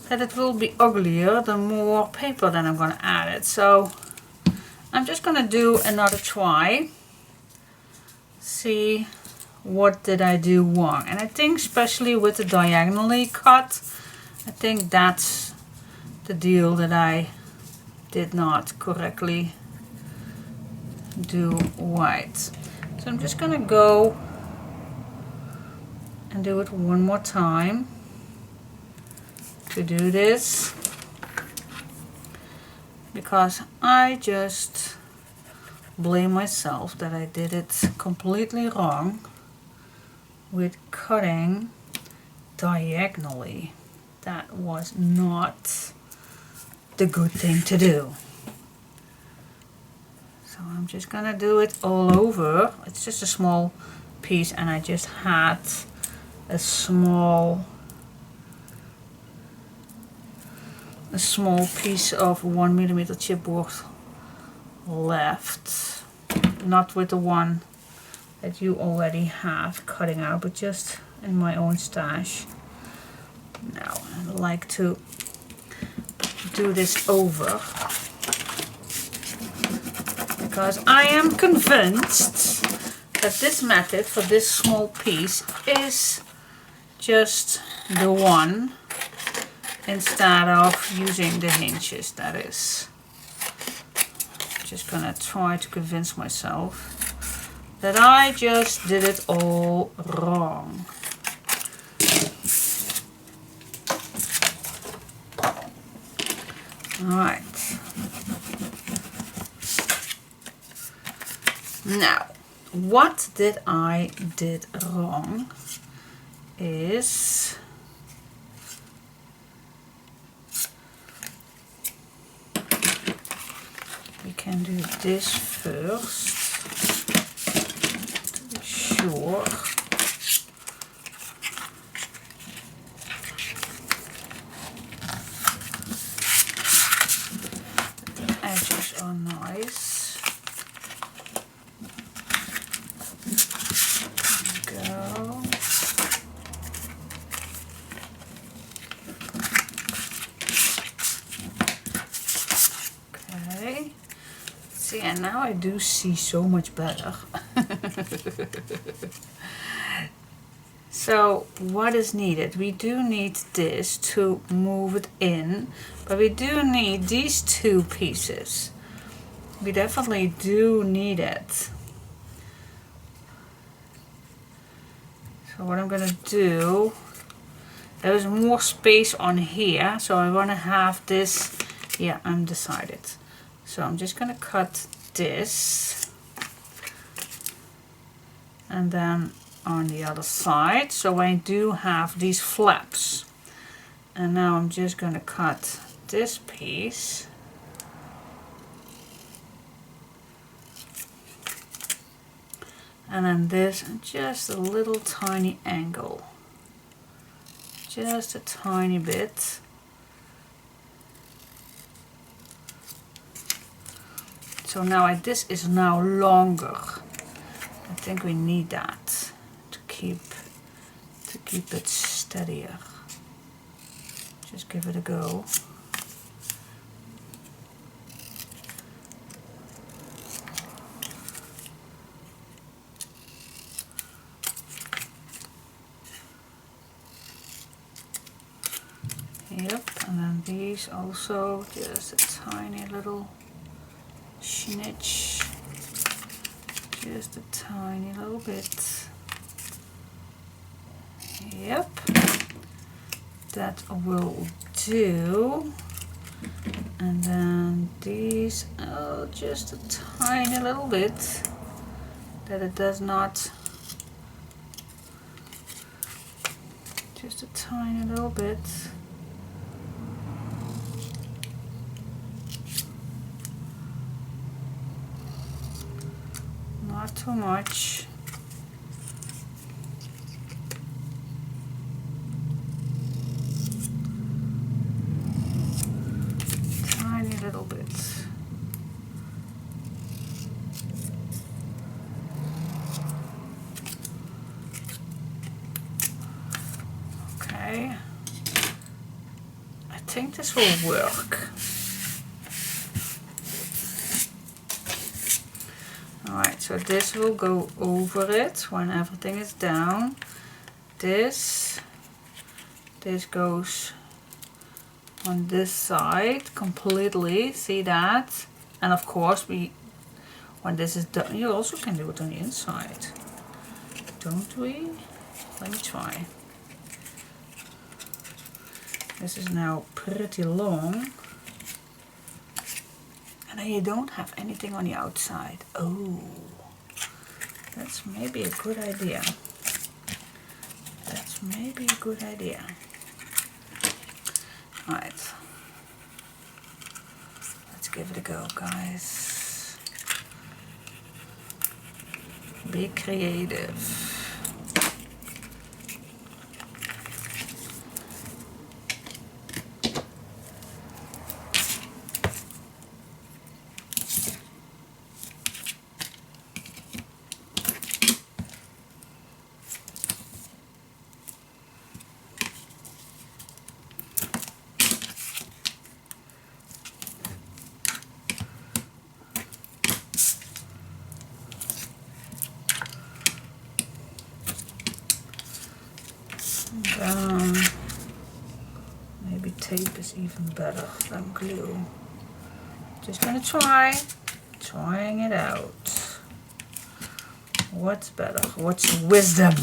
A: that it will be uglier the more paper that I'm gonna add it. So I'm just gonna do another try, see what did I do wrong. And I think especially with the diagonally cut, I think that's the deal that I did not correctly do right. So I'm just gonna go and do it one more time. To do this, because I just blame myself that I did it completely wrong with cutting diagonally. That was not the good thing to do. So I'm just gonna do it all over. It's just a small piece and I just had a small piece of 1mm chipboard left, not with the one that you already have cutting out, but just in my own stash. Now I'd like to do this over because I am convinced that this method for this small piece is just the one, instead of using the hinges, that is. Just gonna try to convince myself that I just did it all wrong. Alright. Now, what did I did wrong is we can do this first to be sure. The edges are nice. There we go. Okay. See, and now I do see so much better. So what is needed? We do need this to move it in, but we do need these two pieces. We definitely do need it. So what I'm gonna do, there is more space on here, so I wanna have this, yeah, I'm decided. So I'm just gonna cut this and then on the other side, so I do have these flaps. And now I'm just gonna cut this piece and then this, just a little tiny angle, just a tiny bit. So now this is now longer. I think we need that to keep it steadier. Just give it a go. Yep, and then these also, just a tiny little snitch, just a tiny little bit. Yep, that will do. And then these, oh, just a tiny little bit, that it does not, just a tiny little bit. Not too much. Tiny little bit. Okay. I think this will work. Alright, so this will go over it when everything is down. This goes on this side completely, see that? And of course when this is done, you also can do it on the inside, don't we? Let me try. This is now pretty long. And then you don't have anything on the outside. Oh, that's maybe a good idea. That's maybe a good idea. Alright. Let's give it a go, guys. Be creative. Maybe tape is even better than glue. Just gonna trying it out. What's better? What's wisdom?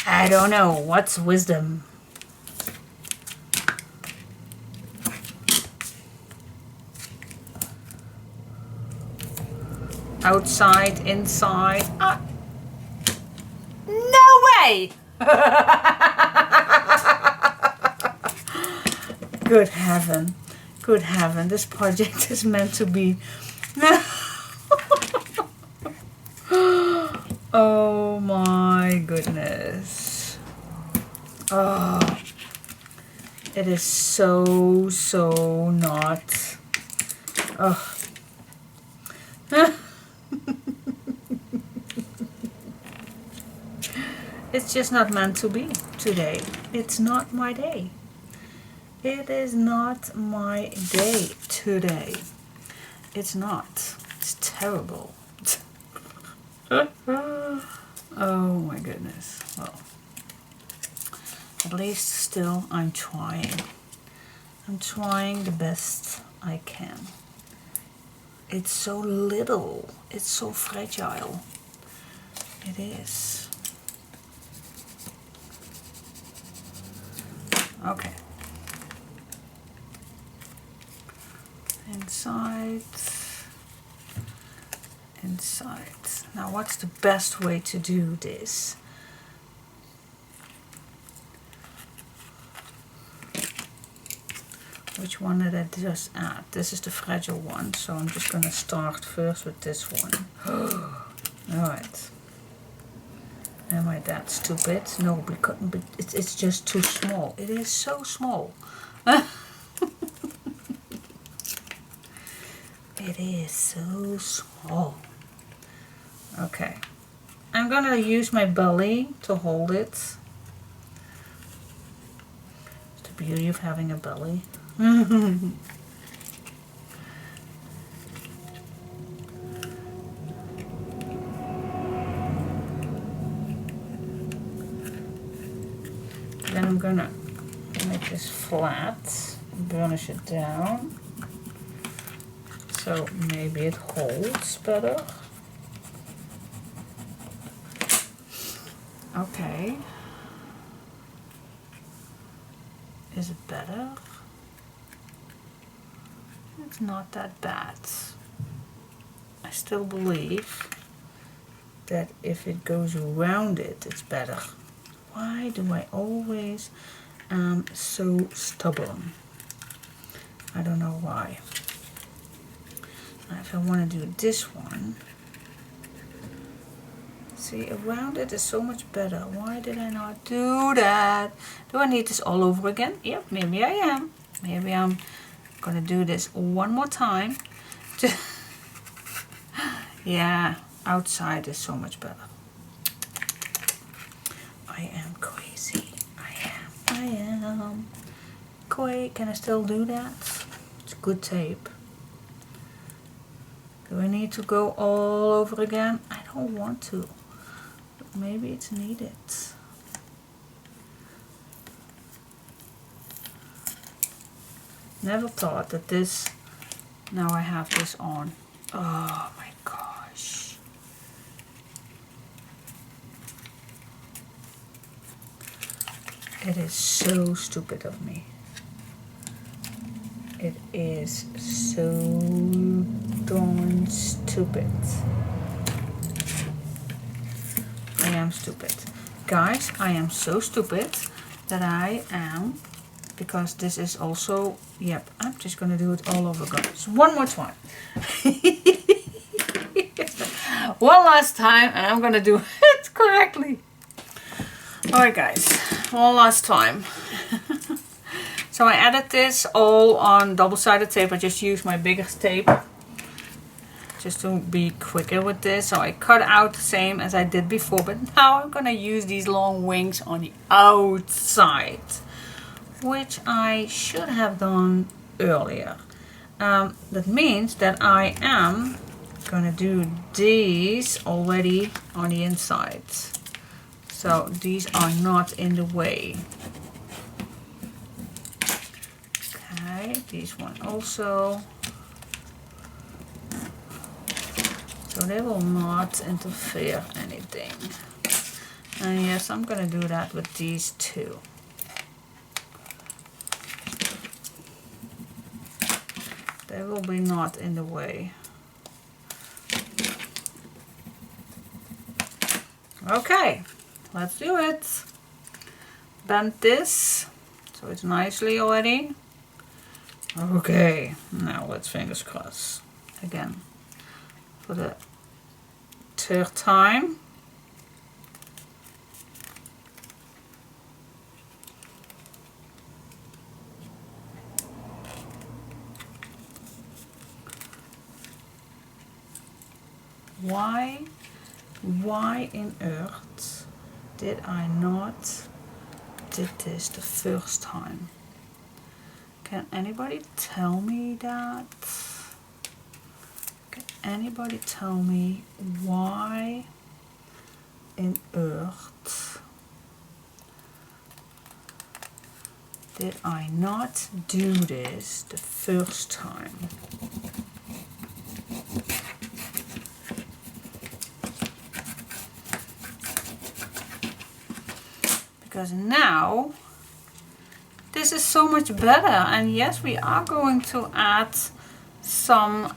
A: I don't know. What's wisdom? Outside, inside. Ah. No way! Good heaven, good heaven, this project is meant to be. Oh my goodness. Oh, it is so not. Oh. It's just not meant to be today. It's not my day. It is not my day today. It's not. It's terrible. Oh my goodness. Well, at least still I'm trying. I'm trying the best I can. It's so little. It's so fragile. It is. Okay. Inside. Now what's the best way to do this? Which one did I just add? This is the fragile one, so I'm just going to start first with this one. Alright. Am I that stupid? No, because it's just too small. It is so small. It is so small. Okay. I'm going to use my belly to hold it. It's the beauty of having a belly. Then I'm gonna make this flat, burnish it down, so maybe it holds better. Okay. Is it better? It's not that bad. I still believe that if it goes around it, it's better. Why do I always am so stubborn? I don't know why. Now if I want to do this one, see, around it is so much better. Why did I not do that? Do I need this all over again? Yep, maybe I am. Maybe I'm gonna do this one more time. Yeah, outside is so much better. I am crazy. I am. Can I still do that? It's good tape. Do I need to go all over again? I don't want to, but maybe it's needed. Never thought that this, now I have this on. Oh my gosh. It is so stupid of me. It is so darn stupid. I am stupid. Guys, I am so stupid that I am, because this is also, yep, I'm just gonna do it all over again. So one more time. One last time, and I'm gonna do it correctly. Alright guys, one last time. So I added this all on double-sided tape. I just used my biggest tape just to be quicker with this. So I cut out the same as I did before, but now I'm gonna use these long wings on the outside, which I should have done earlier. That means that I am gonna do these already on the inside. So these are not in the way. Okay, these one also. So they will not interfere anything. And yes, I'm gonna do that with these two. They will be not in the way. Okay, let's do it. Bend this so it's nicely already. Okay, now let's fingers crossed again for the third time. Why in earth did I not did this the first time? Can anybody tell me that? Can anybody tell me why in earth did I not do this the first time? Because now this is so much better, and yes, we are going to add some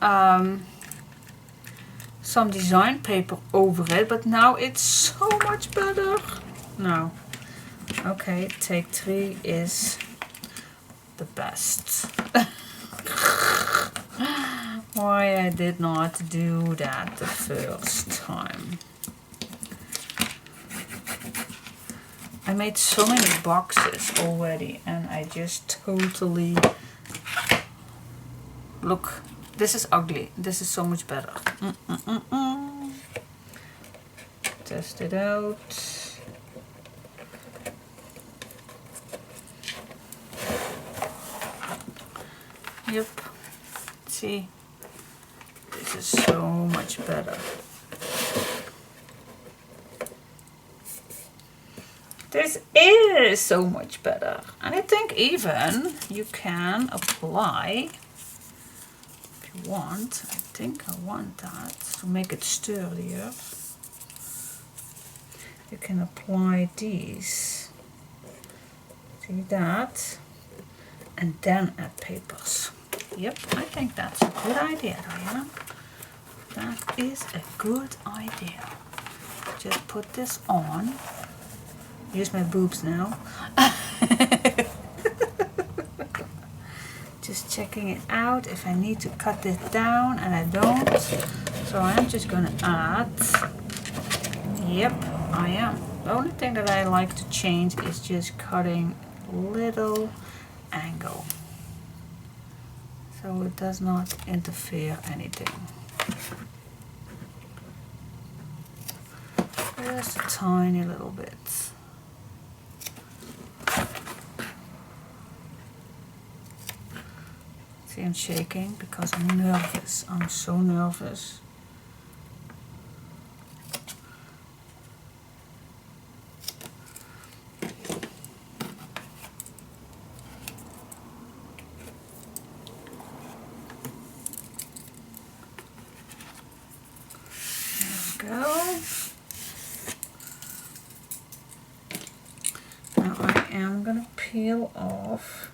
A: design paper over it, but now it's so much better. No, okay, take 3 is the best. Why I did not do that the first time. I made so many boxes already, and I just totally, look, this is ugly, this is so much better. Test it out. Yep, see, this is so much better. This is so much better, and I think even you can apply, if you want, I think I want that to make it sturdier. You can apply these, see that, and then add papers. Yep, I think that's a good idea, Diana. That is a good idea. Just put this on. Use my boobs now. Just checking it out if I need to cut this down, and I don't. So I'm just gonna add. Yep, I am. The only thing that I like to change is just cutting a little angle, so it does not interfere anything. Just a tiny little bit. See, I'm shaking because I'm nervous. I'm so nervous. Go. Now I am going to peel off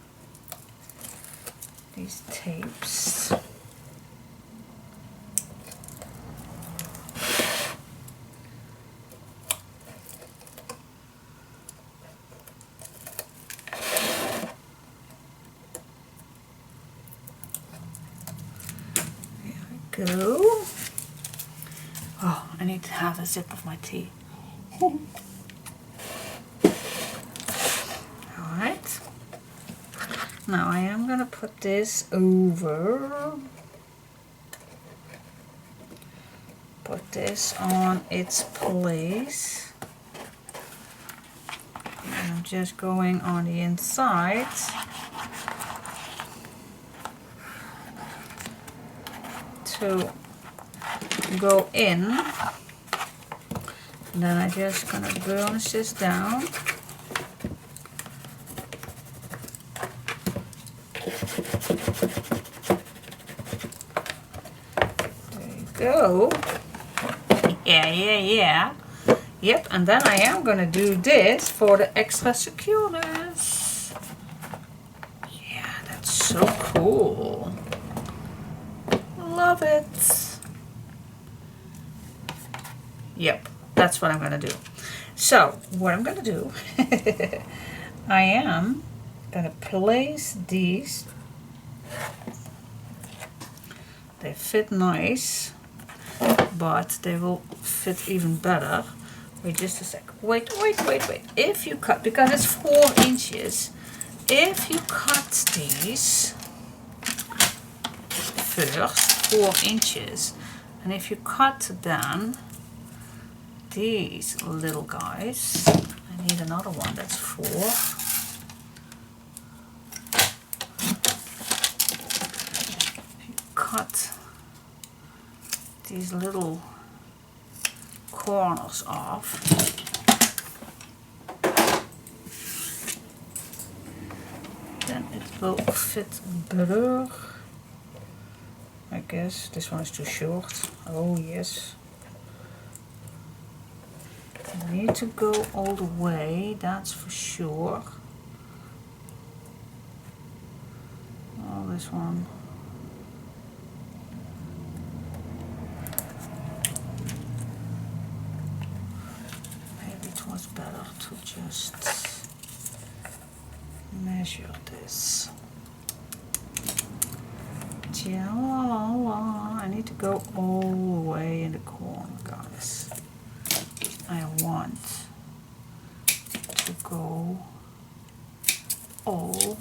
A: these tapes. There we go. Oh, I need to have a sip of my tea. Alright. Now I am going to put this over. Put this on its place. And I'm just going on the inside. To go in, and then I'm just gonna burnish this down. There you go. Yeah. Yep, and then I am gonna do this for the extra securers. Yeah, that's so cool. Love it. Yep, that's what I'm going to do. So, what I'm going to do, I am going to place these. They fit nice, but they will fit even better. Wait just a sec. Wait. If you cut, because it's 4 inches, if you cut these first, 4 inches, and if you cut then these little guys, I need another one that's 4. If you cut these little corners off, then it will fit better. I guess this one is too short. Oh yes. I need to go all the way, that's for sure. Oh, this one. Maybe it was better to just measure this. I need to go all the way in the corner, guys. I want to go all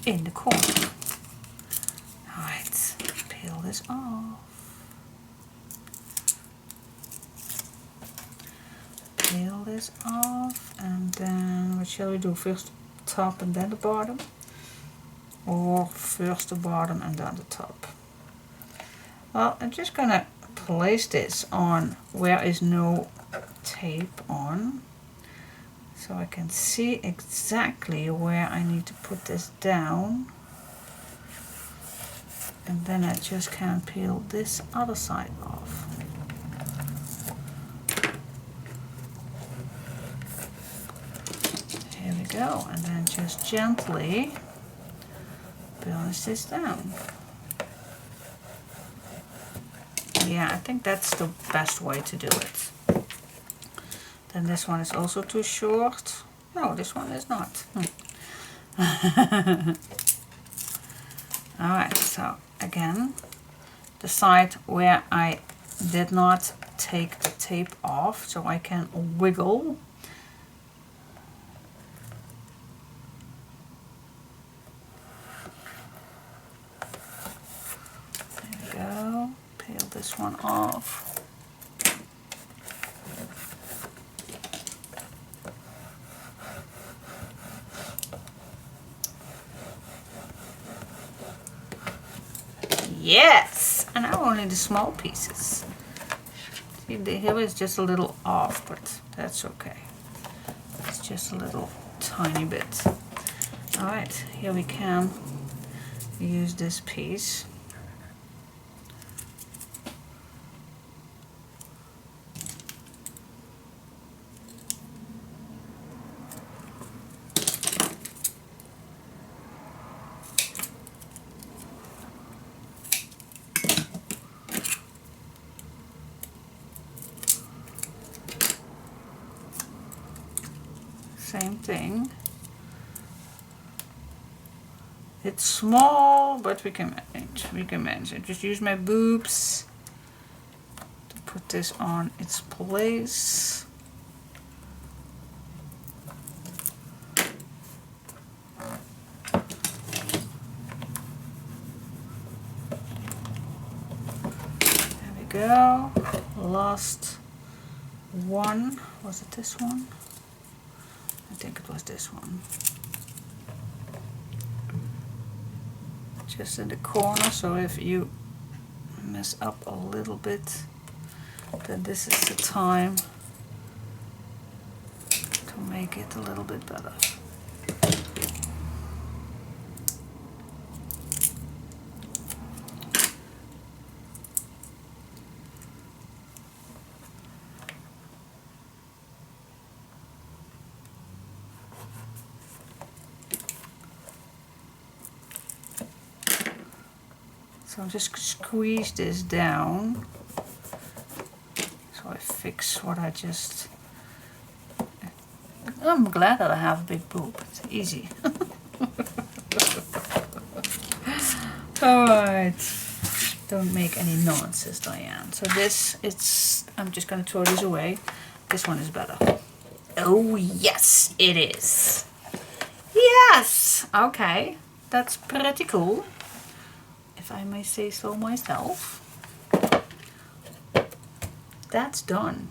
A: in the corner. Alright, peel this off. Peel this off, and then what shall we do? First the top and then the bottom? Or first the bottom and then the top? Well, I'm just gonna place this on where is no tape on, so I can see exactly where I need to put this down, and then I just can peel this other side off. Here we go, and then just gently burnish this down. Yeah, I think that's the best way to do it. Then this one is also too short. No, this one is not. Alright, so again, the side where I did not take the tape off, so I can wiggle. There we go. Peel this one off. Yes! And now only the small pieces. See, here is just a little off, but that's okay. It's just a little tiny bit. Alright, here we can use this piece. Same thing. It's small, but we can manage. We can manage it. Just use my boobs to put this on its place. There we go. Last one. Was it this one? I think it was this one. Just in the corner, so if you mess up a little bit, then this is the time to make it a little bit better. So just squeeze this down. So I fix what I just... I'm glad that I have a big boob. It's easy. Alright. Don't make any nonsense, Diane. So this, I'm just going to throw this away. This one is better. Oh yes, it is. Yes! Okay. That's pretty cool, if I may say so myself. That's done.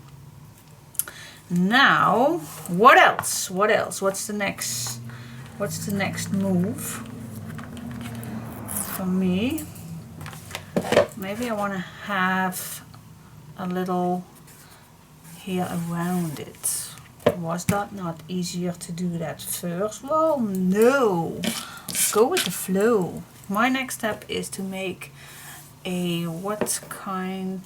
A: Now, what else? What else? What's the next move for me? Maybe I want to have a little here around it. Was that not easier to do that first? Well, no. Go with the flow. My next step is to make a what kind?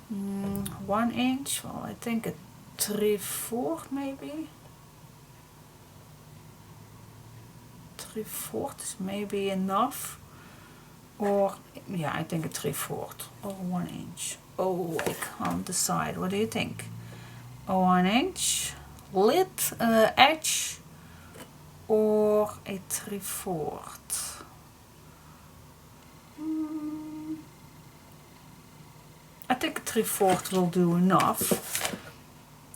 A: 1 inch? Well, I think a 3/4 maybe. 3/4 is maybe enough. Or yeah, I think a 3/4 or 1 inch. Oh, I can't decide. What do you think? A 1 inch lid edge or a 3/4? I think a 3/4 will do enough,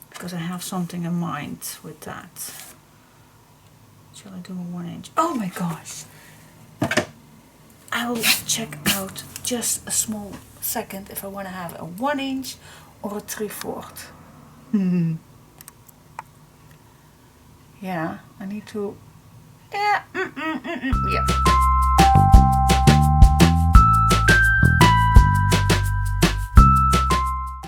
A: because I have something in mind with that. Shall I do a 1 inch? Oh my gosh! I will check out just a small second if I want to have a 1 inch or a 3/4. Yeah, I need to... Yeah, yeah.